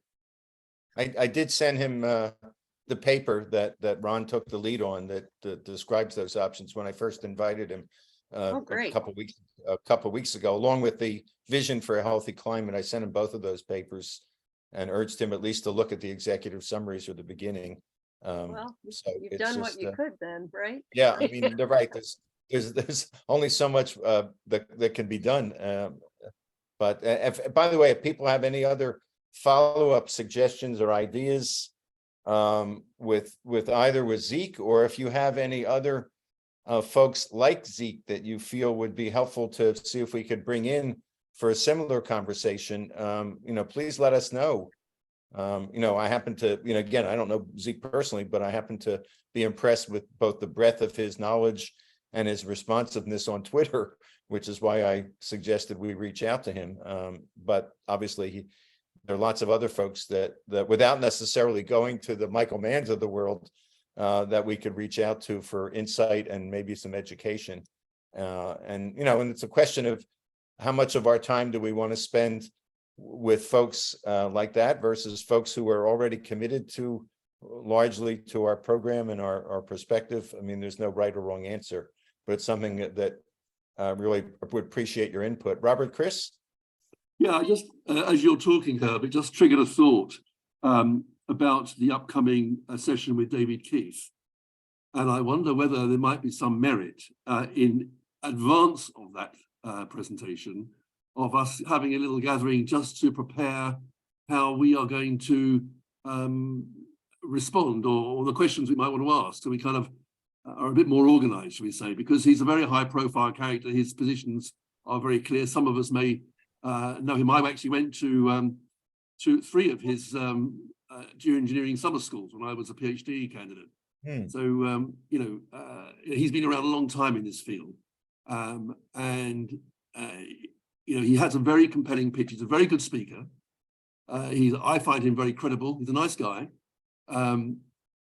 I did send him the paper that Ron took the lead on that describes those options when I first invited him a couple weeks ago, along with the vision for a healthy climate. I sent him both of those papers and urged him at least to look at the executive summaries at the beginning. Well, so you've done what you could then, right? Yeah, I mean, they're right. There's only so much that can be done. But by the way, if people have any other follow-up suggestions or ideas with either with Zeke, or if you have any other folks like Zeke that you feel would be helpful to see if we could bring in for a similar conversation, please let us know. I happen to, again, I don't know Zeke personally, but I happen to be impressed with both the breadth of his knowledge and his responsiveness on Twitter, which is why I suggested we reach out to him. But obviously, there are lots of other folks that without necessarily going to the Michael Manns of the world, that we could reach out to for insight and maybe some education. And it's a question of how much of our time do we want to spend with folks like that versus folks who are already committed to largely to our program and our perspective. I mean, there's no right or wrong answer, but it's something that really would appreciate your input. Robert, Chris? Yeah, just as you're talking, Herb, it just triggered a thought about the upcoming session with David Keith. And I wonder whether there might be some merit in advance of that presentation of us having a little gathering just to prepare how we are going to respond or the questions we might want to ask. So we kind of are a bit more organized, shall we say, because he's a very high profile character. His positions are very clear. Some of us may know him. I actually went to 3 of his geoengineering summer schools when I was a PhD candidate. So, you know, he's been around a long time in this field. You know, he has a very compelling pitch. He's a very good speaker. I find him very credible. He's a nice guy.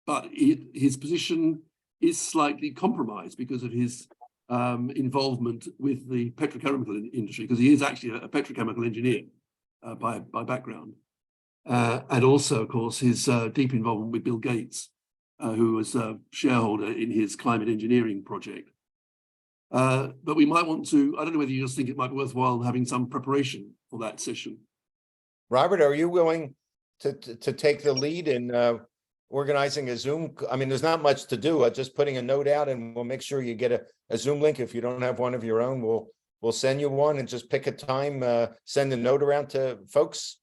But his position is slightly compromised because of his involvement with the petrochemical industry, because he is actually a petrochemical engineer by background. And also, of course, his deep involvement with Bill Gates, who was a shareholder in his climate engineering project. But we might want to, I don't know whether you just think it might be worthwhile having some preparation for that session. Robert, are you willing to take the lead in organizing a Zoom? I mean, there's not much to do. Just putting a note out, and we'll make sure you get a Zoom link. If you don't have one of your own, we'll send you one, and just pick a time, send a note around to folks.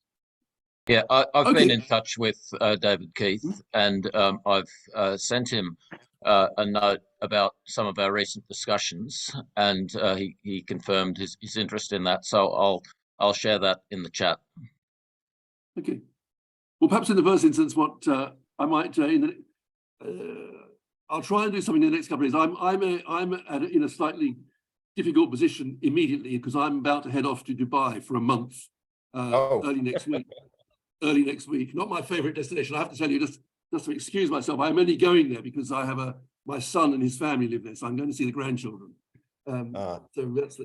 Yeah, I've been in touch with David Keith, and I've sent him a note about some of our recent discussions, and he confirmed his interest in that. So I'll share that in the chat. Okay. Well, perhaps in the first instance, what I might I'll try and do something in the next couple of days. I'm in a slightly difficult position immediately because I'm about to head off to Dubai for a month early next week. Early next week. Not my favorite destination. I have to tell you, just to excuse myself, I'm only going there because I have my son and his family live there, so I'm going to see the grandchildren. So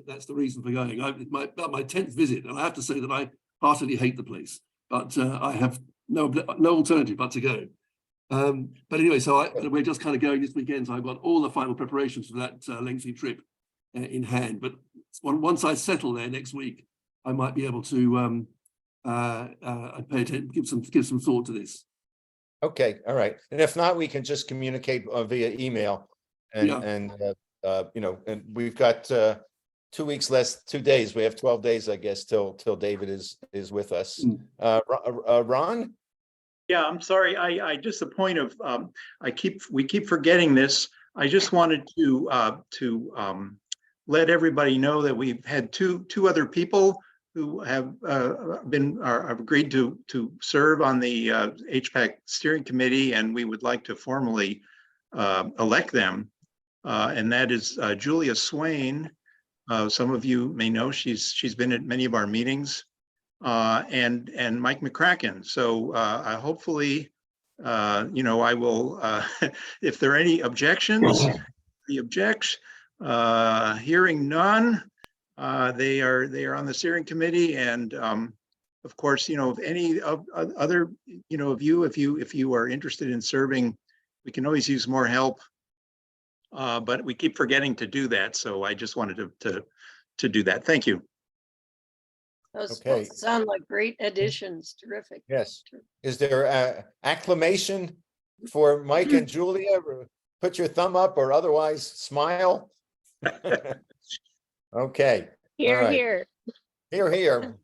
that's the reason for going. It's about my 10th visit, and I have to say that I heartily hate the place, but I have no alternative but to go. But anyway, so we're just kind of going this weekend. So I've got all the final preparations for that lengthy trip in hand. But once I settle there next week, I might be able to pay attention, give some thought to this. Okay, all right. And if not, we can just communicate via email. And you know, and we've got 2 weeks less, 2 days. We have 12 days, I guess, till David is with us. Ron? Yeah, I'm sorry. I just the point of we keep forgetting this. I just wanted to let everybody know that we've had two other people who have agreed to serve on the HPAC steering committee, and we would like to formally elect them. And that is Julia Swain. Some of you may know she's been at many of our meetings, and Mike McCracken. So hopefully, you know, I will. If there are any objections, hearing none. They are on the steering committee, and of course, you know, if any of other, you know, if you are interested in serving, we can always use more help. But we keep forgetting to do that, so I just wanted to do that. Thank you. Those both sound like great additions. Terrific. Yes. Is there acclamation for Mike and Julia? Put your thumb up or otherwise smile. Okay. Here, right. here. Here, here.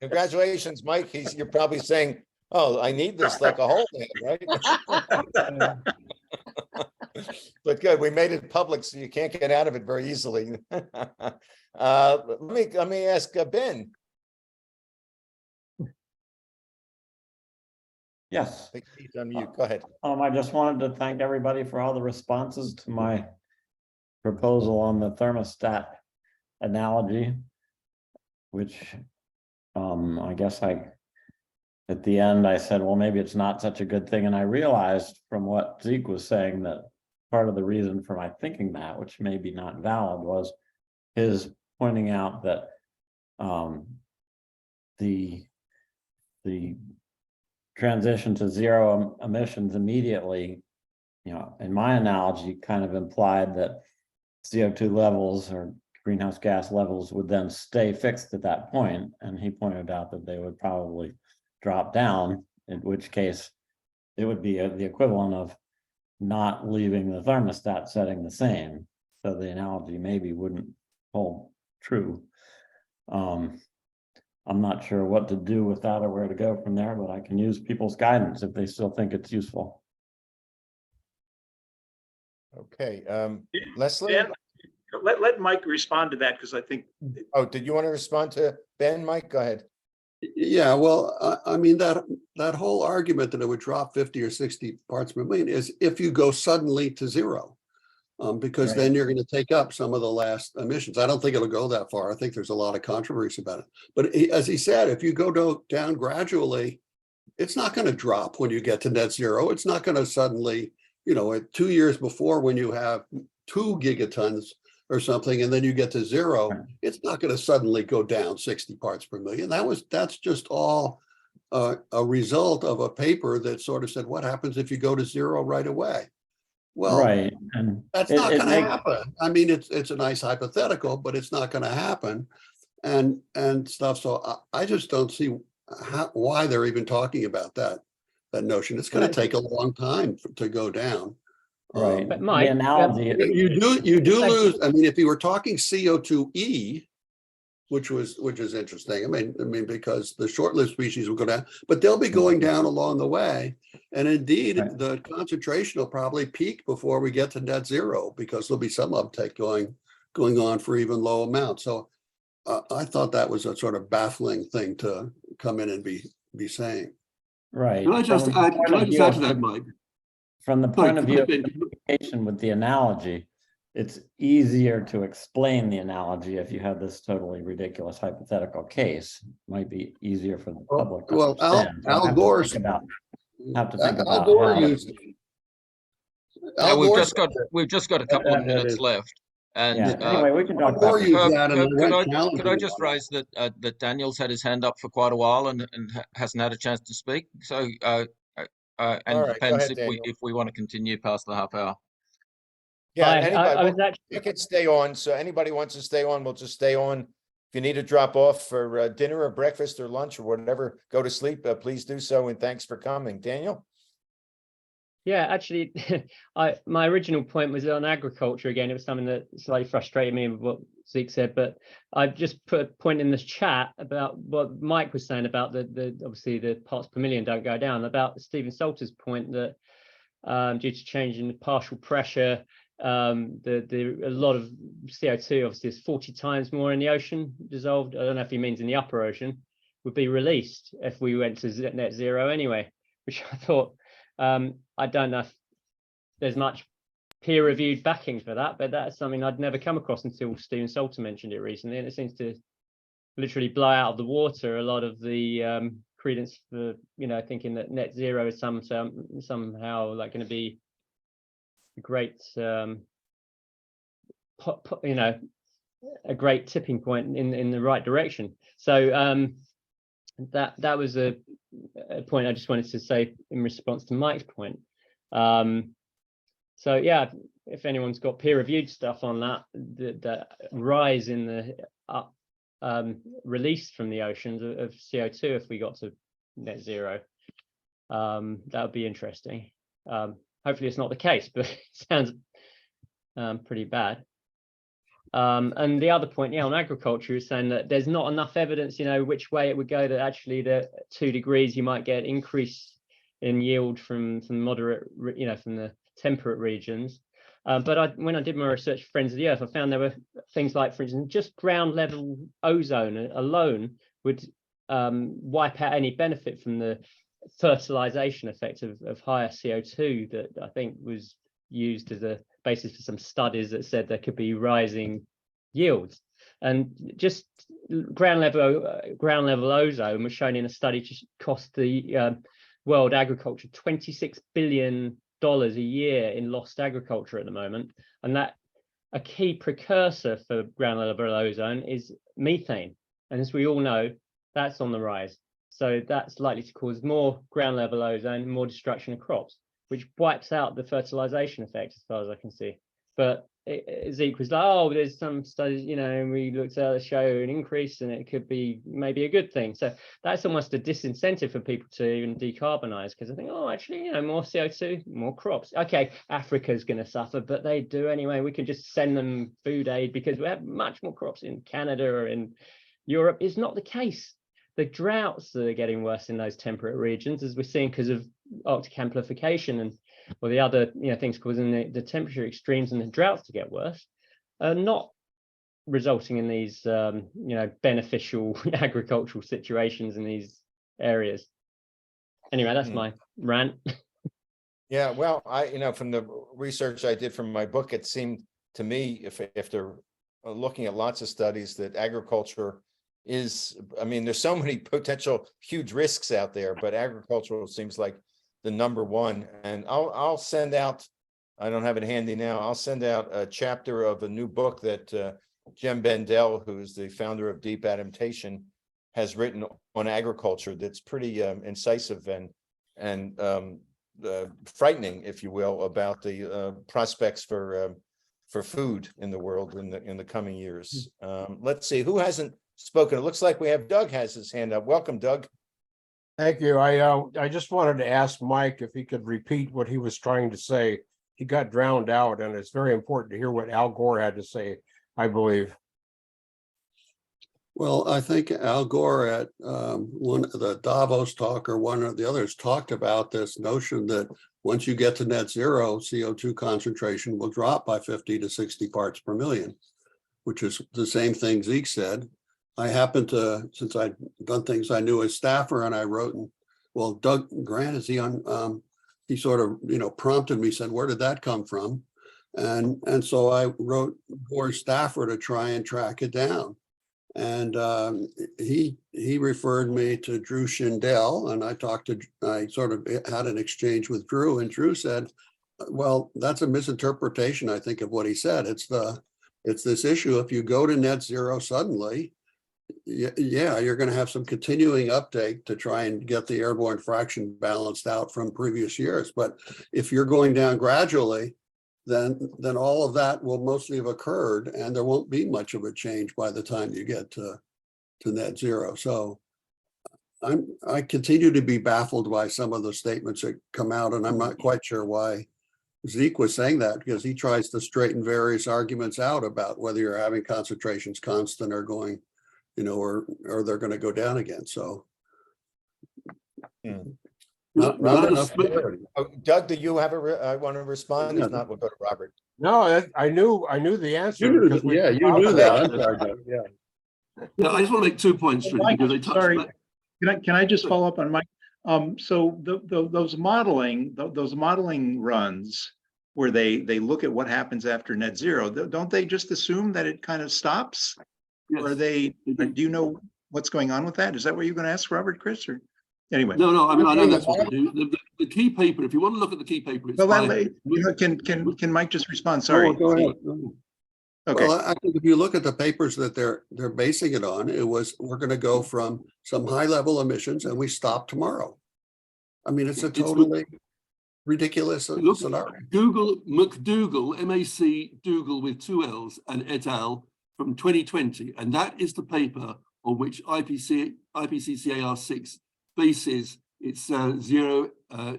Congratulations, Mike. You're probably saying, oh, I need this like a whole man, right? But good, we made it public, so you can't get out of it very easily. Let me ask Ben. Yes. He's on mute. Go ahead. I just wanted to thank everybody for all the responses to my proposal on the thermostat analogy, which I guess at the end I said, well, maybe it's not such a good thing. And I realized from what Zeke was saying that part of the reason for my thinking that, which may be not valid, was his pointing out that the transition to zero emissions immediately, you know, in my analogy, kind of implied that CO2 levels or greenhouse gas levels would then stay fixed at that point. And he pointed out that they would probably drop down, in which case it would be the equivalent of not leaving the thermostat setting the same. So the analogy maybe wouldn't hold true. I'm not sure what to do with that or where to go from there, but I can use people's guidance if they still think it's useful. Okay, Leslie? Dan, let Mike respond to that because I think. Oh, did you want to respond to Ben, Mike? Go ahead. Yeah, well, I mean, that whole argument that it would drop 50 or 60 parts per million is if you go suddenly to zero. Because then you're going to take up some of the last emissions. I don't think it'll go that far. I think there's a lot of controversy about it. But as he said, if you go down gradually, it's not going to drop when you get to net zero. It's not going to suddenly, you know, 2 years before when you have 2 gigatons or something, and then you get to zero, it's not going to suddenly go down 60 parts per million. That's just all a result of a paper that sort of said, what happens if you go to zero right away? Well, right, and that's not going to happen. I mean, it's a nice hypothetical, but it's not going to happen, and stuff. So I just don't see why they're even talking about that notion. It's going to take a long time to go down. Right, but my analogy, you do lose. I mean, if you were talking CO2e, which is interesting. I mean, because the short-lived species will go down, but they'll be going down along the way. And indeed, the concentration will probably peak before we get to net zero, because there'll be some uptake going on for even low amounts. So I thought that was a sort of baffling thing to come in and be saying. Right. Can I just add to that, Mike? From the point of view of communication with the analogy, it's easier to explain the analogy if you have this totally ridiculous hypothetical case. It might be easier for the public to understand. Al Gore have to think about Gore used. We've just got a couple of minutes left. And anyway, we can talk about that. Could I just raise that Daniel's had his hand up for quite a while and hasn't had a chance to speak. So and it depends if we want to continue past the half hour. Yeah, you can stay on. So anybody wants to stay on, we'll just stay on. If you need to drop off for dinner or breakfast or lunch or whatever, go to sleep, please do so. And thanks for coming. Daniel? Yeah, actually, my original point was on agriculture again. It was something that slightly frustrated me with what Zeke said, but I've just put a point in this chat about what Mike was saying about the obviously the parts per million don't go down, about Stephen Salter's point that due to change in the partial pressure, a lot of CO2 obviously is 40 times more in the ocean dissolved. I don't know if he means in the upper ocean, would be released if we went to net zero anyway, which I thought, I don't know if there's much peer-reviewed backing for that, but that's something I'd never come across until Stephen Salter mentioned it recently, and it seems to literally blow out of the water a lot of the credence for, you know, thinking that net zero is somehow like going to be a great, you know, a great tipping point in the right direction. So that was a point I just wanted to say in response to Mike's point. So yeah, if anyone's got peer-reviewed stuff on that rise in the release from the oceans of CO2 if we got to net zero, that would be interesting. Hopefully it's not the case, but it sounds pretty bad. And the other point, yeah, on agriculture is saying that there's not enough evidence, you know, which way it would go, that actually the 2 degrees you might get increase in yield from moderate, you know, from the temperate regions. But when I did my research for Friends of the Earth, I found there were things like, for instance, just ground level ozone alone would wipe out any benefit from the fertilization effect of higher CO2 that I think was used as a basis for some studies that said there could be rising yields. And just ground level ozone was shown in a study to cost the world agriculture $26 billion a year in lost agriculture at the moment. And that a key precursor for ground level ozone is methane. And as we all know, that's on the rise. So that's likely to cause more ground level ozone, more destruction of crops, which wipes out the fertilization effect as far as I can see. But Zeke was like, oh, there's some studies, you know, and we looked at it, show an increase and it could be maybe a good thing. So that's almost a disincentive for people to even decarbonize, because I think, oh, actually, you know, more CO2, more crops. Okay, Africa's going to suffer, but they do anyway. We can just send them food aid because we have much more crops in Canada or in Europe. It's not the case. The droughts that are getting worse in those temperate regions, as we're seeing because of Arctic amplification, or the other things causing the temperature extremes and the droughts to get worse are not resulting in these beneficial agricultural situations in these areas. Anyway, that's my rant. Yeah, well, from the research I did from my book, it seemed to me, after looking at lots of studies, that agriculture is, there's so many potential huge risks out there, but agricultural seems like the number one. And I'll send out, I don't have it handy now, I'll send out a chapter of a new book that Jem Bendell, who's the founder of Deep Adaptation, has written on agriculture that's pretty incisive and frightening, if you will, about the prospects for food in the world in the coming years. Let's see, who hasn't spoken? It looks like we have Doug has his hand up. Welcome, Doug. Thank you. I just wanted to ask Mike if he could repeat what he was trying to say. He got drowned out, and it's very important to hear what Al Gore had to say, I believe. Well, I think Al Gore at one of the Davos talk or one of the others talked about this notion that once you get to net zero, CO2 concentration will drop by 50 to 60 parts per million, which is the same thing Zeke said. I happened to, since I'd done things I knew as staffer, and I wrote, well, Doug Grant, is he on, he sort of, prompted me, said, where did that come from? And so I wrote Gore's staffer to try and track it down. And he referred me to Drew Shindell, and I sort of had an exchange with Drew, and Drew said, well, that's a misinterpretation, I think, of what he said. It's this issue, if you go to net zero suddenly, yeah, you're going to have some continuing uptake to try and get the airborne fraction balanced out from previous years. But if you're going down gradually, then all of that will mostly have occurred, and there won't be much of a change by the time you get to net zero. So I continue to be baffled by some of the statements that come out, and I'm not quite sure why Zeke was saying that, because he tries to straighten various arguments out about whether you're having concentrations constant or going, or they're going to go down again. So. Not enough clarity. Doug, do you have want to respond? If not, we'll go to Robert. No, I knew the answer. You knew that. Yeah, I just want to make 2 points. Mike, sorry, can I just follow up on Mike? So those modeling runs where they look at what happens after net zero, don't they just assume that it kind of stops? Yes. Or do you know what's going on with that? Is that what you're going to ask Robert, Chris? Or anyway? No. I know that's what they do. The key paper. If you want to look at the key paper, it's can Mike just respond? Sorry. Go ahead. Okay. Well, I think if you look at the papers that they're basing it on, we're going to go from some high level emissions and we stop tomorrow. I mean, it's a totally ridiculous scenario. Google McDougall, MacDougall with 2 L's and et al. From 2020, and that is the paper on which IPCC-AR6 bases its zero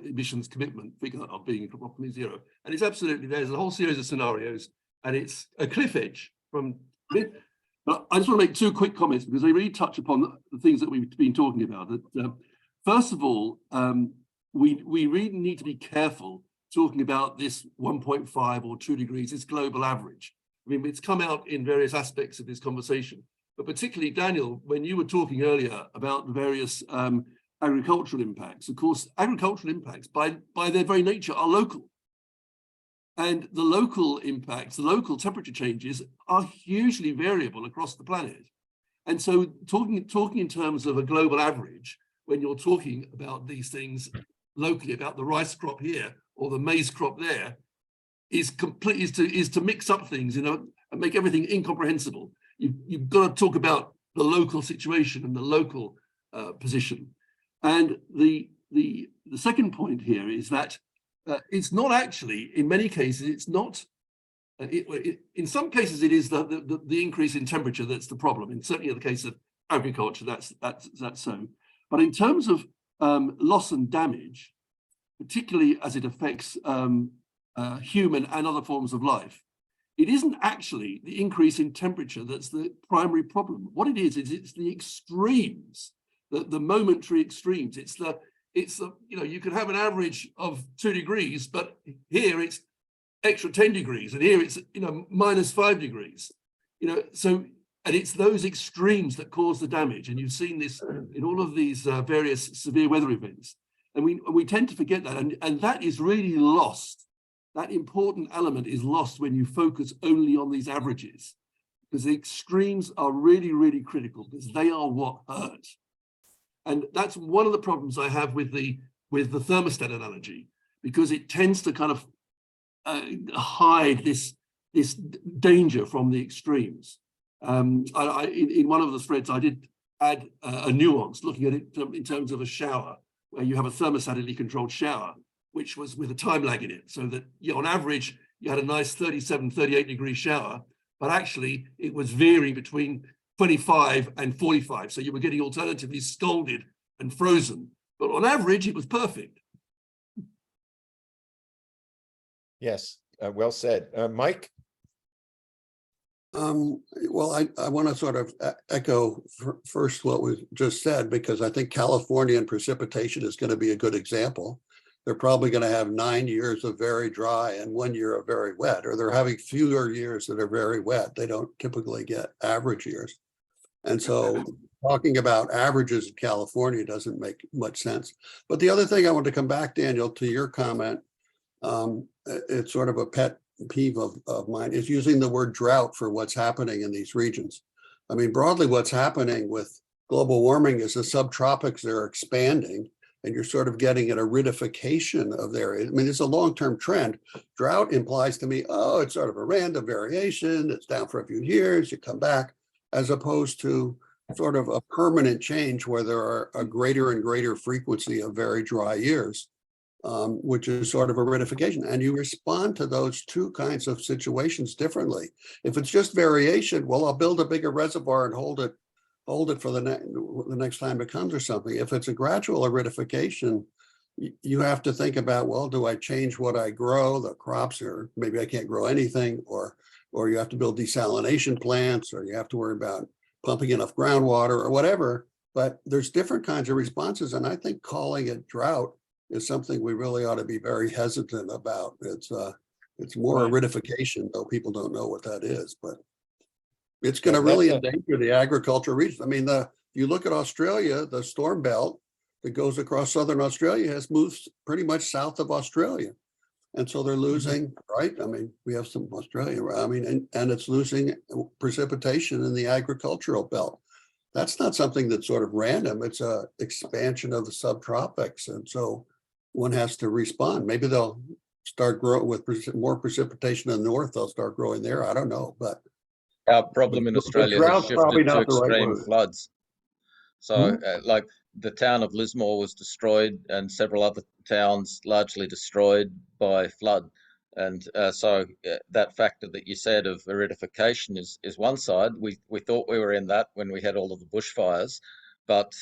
emissions commitment figure of being approximately zero. And it's absolutely, there's a whole series of scenarios, and it's a cliff edge from it. But I just want to make 2 quick comments because they really touch upon the things that we've been talking about. First of all, we really need to be careful talking about this 1.5 or 2 degrees, this global average. I mean, it's come out in various aspects of this conversation, but particularly, Daniel, when you were talking earlier about the various agricultural impacts, of course, agricultural impacts by their very nature are local. And the local impacts, the local temperature changes are hugely variable across the planet. And so talking in terms of a global average, when you're talking about these things locally, about the rice crop here or the maize crop there, is to mix up things, and make everything incomprehensible. You've got to talk about the local situation and the local position. And the second point here is that it's not actually, in many cases, it's not. In some cases, it is the increase in temperature that's the problem. And certainly in the case of agriculture, that's so. But in terms of loss and damage, particularly as it affects human and other forms of life, it isn't actually the increase in temperature that's the primary problem. What it is it's the extremes, the momentary extremes. It's it's you can have an average of 2 degrees, but here it's extra 10 degrees, and here it's minus 5 degrees. So, and it's those extremes that cause the damage, and you've seen this in all of these various severe weather events, and we tend to forget that, and that is really lost. That important element is lost when you focus only on these averages, because the extremes are really, really critical, because they are what hurt. And that's one of the problems I have with the thermostat analogy, because it tends to kind of hide this danger from the extremes. In one of the threads, I did add a nuance, looking at it in terms of a shower, where you have a thermostatically controlled shower, which was with a time lag in it, so that on average, you had a nice 37, 38 degree shower, but actually it was varying between 25 and 45. So you were getting alternatively scalded and frozen, but on average, it was perfect. Yes, well said. Mike? Well, I want to sort of echo first what was just said, because I think California and precipitation is going to be a good example. They're probably going to have 9 years of very dry and 1 year of very wet, or they're having fewer years that are very wet. They don't typically get average years. And so talking about averages in California doesn't make much sense. But the other thing I want to come back, Daniel, to your comment, it's sort of a pet peeve of mine, is using the word drought for what's happening in these regions. I mean, broadly, what's happening with global warming is the subtropics are expanding, and you're sort of getting an aridification of the area. I mean, it's a long-term trend. Drought implies to me, oh, it's sort of a random variation. It's down for a few years, you come back, as opposed to sort of a permanent change where there are a greater and greater frequency of very dry years, which is sort of aridification. And you respond to those two kinds of situations differently. If it's just variation, well, I'll build a bigger reservoir and hold it for the next time it comes or something. If it's a gradual aridification, you have to think about, well, do I change what I grow, the crops, or maybe I can't grow anything, or you have to build desalination plants, or you have to worry about pumping enough groundwater or whatever. But there's different kinds of responses. And I think calling it drought is something we really ought to be very hesitant about. It's more aridification, though people don't know what that is, but it's going to really endanger the agricultural region. I mean, if you look at Australia, the storm belt that goes across southern Australia has moved pretty much south of Australia. And so they're losing, right? I mean, we have some Australia, I mean, and it's losing precipitation in the agricultural belt. That's not something that's sort of random. It's a expansion of the subtropics. And so one has to respond. Maybe they'll start growing with more precipitation in the north. They'll start growing there. I don't know, but our problem in Australia has shifted to extreme floods. So like the town of Lismore was destroyed, and several other towns largely destroyed by flood. And so that factor that you said of aridification is one side. We thought we were in that when we had all of the bushfires, but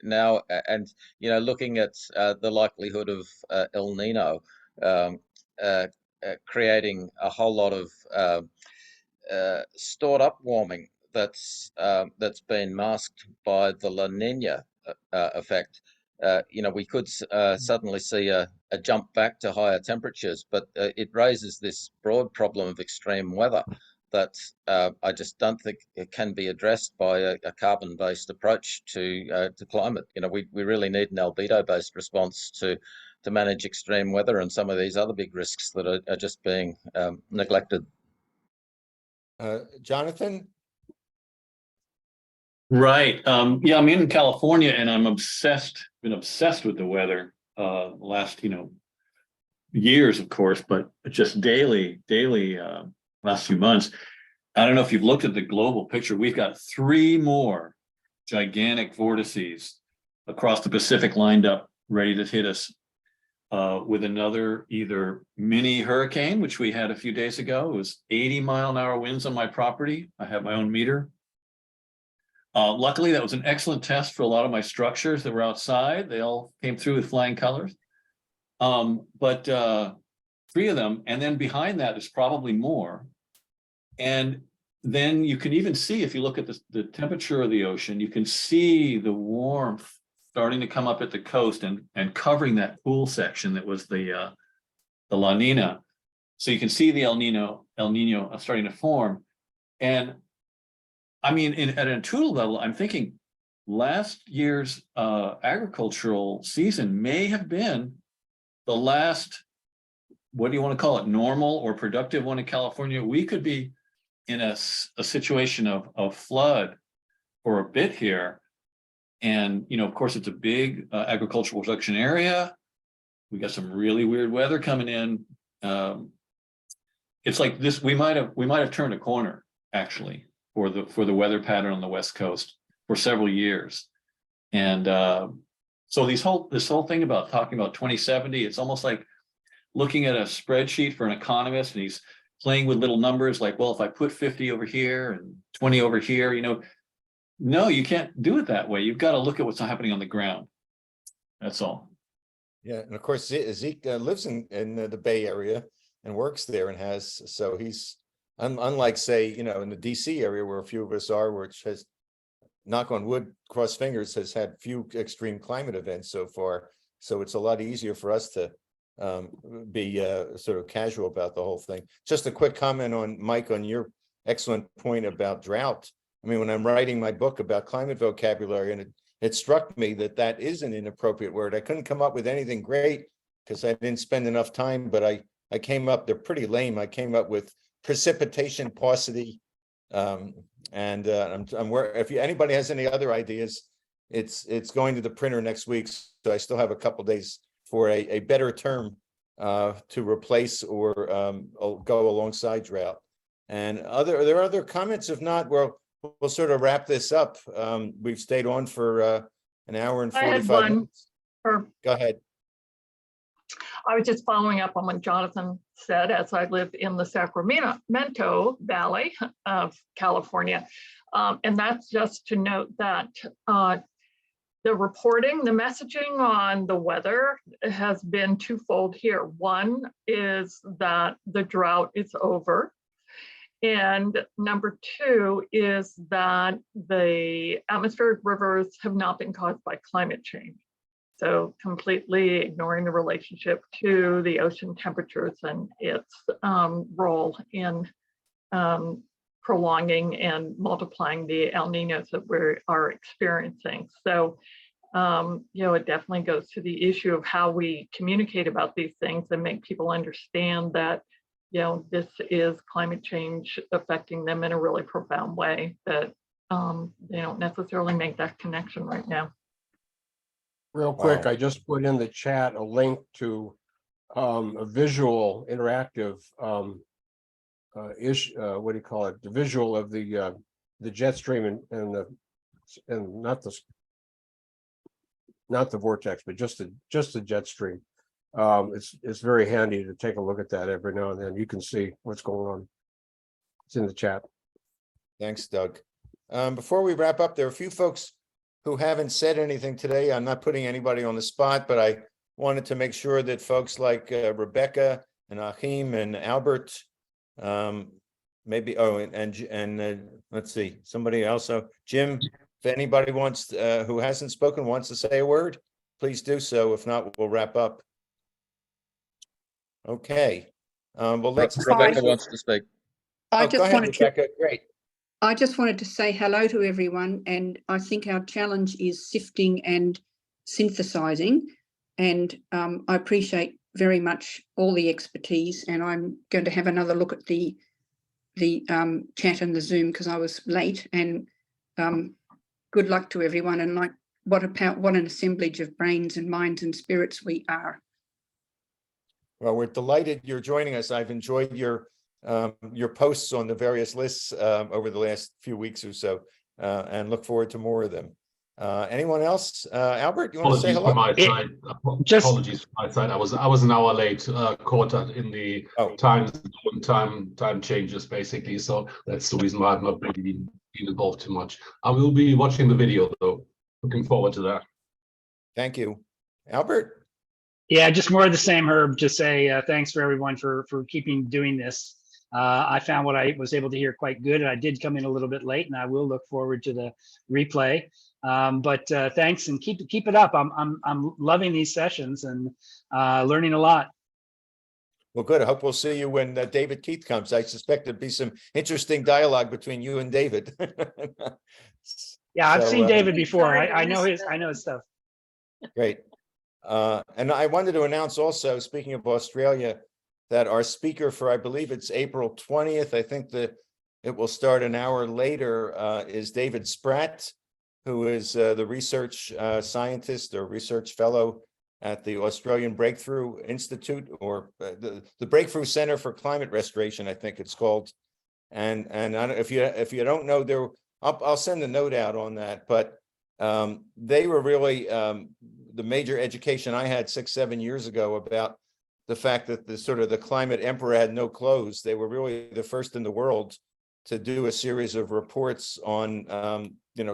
now, and looking at the likelihood of El Nino creating a whole lot of stored up warming that's been masked by the La Nina effect. We could suddenly see a jump back to higher temperatures, but it raises this broad problem of extreme weather that I just don't think it can be addressed by a carbon-based approach to climate. We really need an albedo-based response to manage extreme weather and some of these other big risks that are just being neglected. Jonathan? Right. Yeah, I'm in California, and I'm been obsessed with the weather last, years, of course, but just daily, last few months. I don't know if you've looked at the global picture. We've got 3 more gigantic vortices across the Pacific lined up, ready to hit us, with another either mini hurricane, which we had a few days ago. It was 80-mile-an-hour winds on my property. I have my own meter. Luckily, that was an excellent test for a lot of my structures that were outside. They all came through with flying colors. But 3 of them, and then behind that is probably more. And then you can even see, if you look at the temperature of the ocean, you can see the warmth starting to come up at the coast and covering that pool section that was the La Nina. So you can see the El Nino starting to form. And I mean, at an intuitive level, I'm thinking last year's agricultural season may have been the last, what do you want to call it, normal or productive one in California. We could be in a situation of flood for a bit here. And, you know, of course, it's a big agricultural production area. We got some really weird weather coming in. It's like this, we might have turned a corner, actually, for the weather pattern on the West Coast for several years. And so this whole thing about talking about 2070, it's almost like looking at a spreadsheet for an economist, and he's playing with little numbers like, well, if I put 50 over here and 20 over here, you know, no, you can't do it that way. You've got to look at what's happening on the ground. That's all. Yeah, and of course, Zeke lives in the Bay Area and works there, and so he's unlike, say, you know, in the DC area where a few of us are, which has, knock on wood, cross fingers, has had few extreme climate events so far. So it's a lot easier for us to be sort of casual about the whole thing. Just a quick comment on, Mike, on your excellent point about drought. I mean, when I'm writing my book about climate vocabulary, and it struck me that is an inappropriate word. I couldn't come up with anything great because I didn't spend enough time, but I came up, they're pretty lame. I came up with precipitation paucity. I'm if anybody has any other ideas, it's going to the printer next week. So I still have a couple days for a better term to replace or go alongside drought. And there are other comments. If not, we'll sort of wrap this up. We've stayed on for an hour and 45 minutes. Go ahead. I was just following up on what Jonathan said, as I live in the Sacramento Valley of California. And that's just to note that the reporting, the messaging on the weather has been twofold here. One is that the drought is over. And number two is that the atmospheric rivers have not been caused by climate change. So completely ignoring the relationship to the ocean temperatures and its role in prolonging and multiplying the El Niños that we are experiencing. So, you know, it definitely goes to the issue of how we communicate about these things and make people understand that, you know, this is climate change affecting them in a really profound way, that they don't necessarily make that connection right now. Real quick, I just put in the chat a link to a visual interactive what do you call it? The visual of the jet stream and not the vortex, but just the jet stream. It's very handy to take a look at that every now and then. You can see what's going on. It's in the chat. Thanks, Doug. Before we wrap up, there are a few folks who haven't said anything today. I'm not putting anybody on the spot, but I wanted to make sure that folks like Rebecca and Achim and Albert, maybe, and let's see, somebody else. So Jim, if anybody wants, who hasn't spoken, wants to say a word, please do so. If not, we'll wrap up. Okay. Well, let's. Rebecca wants to speak. I just wanted Rebecca. Great. I just wanted to say hello to everyone, and I think our challenge is sifting and synthesizing, and I appreciate very much all the expertise, and I'm going to have another look at the chat and the Zoom because I was late, and good luck to everyone, and like what an assemblage of brains and minds and spirits we are. Well, we're delighted you're joining us. I've enjoyed your posts on the various lists over the last few weeks or so, and look forward to more of them. Anyone else? Albert, you want to say hello? Apologies from my side. I was an hour late, caught in the time changes basically. So that's the reason why I've not really been involved too much. I will be watching the video though. Looking forward to that. Thank you, Albert. Yeah, just more of the same, Herb. Just say thanks for everyone for keeping doing this. I found what I was able to hear quite good, and I did come in a little bit late, and I will look forward to the replay. But thanks, and keep it up. I'm loving these sessions and learning a lot. Well, good. I hope we'll see you when David Keith comes. I suspect there'll be some interesting dialogue between you and David. Yeah, I've seen David before. Sorry to I know miss his stuff. Great. And I wanted to announce also, speaking of Australia, that our speaker for, I believe it's April 20th, I think that it will start an hour later, is David Spratt, who is the research scientist or research fellow at the Australian Breakthrough Institute, or the Breakthrough Center for Climate Restoration, I think it's called. And if you don't know, there, I'll send a note out on that. But they were really the major education I had 6-7 years ago about the fact that the climate emperor had no clothes. They were really the first in the world to do a series of reports on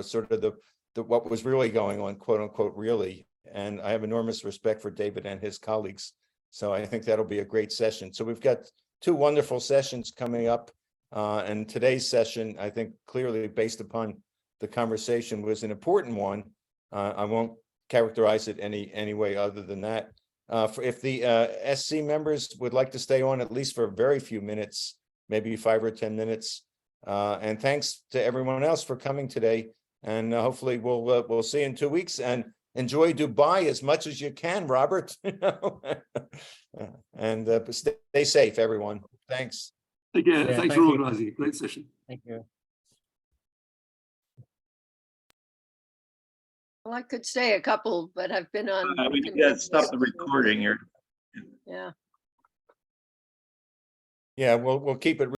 sort of the what was really going on, quote unquote, really. And I have enormous respect for David and his colleagues. So I think that'll be a great session. So we've got 2 wonderful sessions coming up. And today's session, I think clearly based upon the conversation, was an important one. I won't characterize it any way other than that. If the SC members would like to stay on at least for a very few minutes, maybe 5 or 10 minutes. And thanks to everyone else for coming today. And hopefully we'll see you in 2 weeks. And enjoy Dubai as much as you can, Robert. And stay safe, everyone. Thanks. Again, thanks for organizing. Great session. Thank you. Well, I could say a couple, but I've been on. We can stop the recording here. Yeah. Yeah, we'll keep it.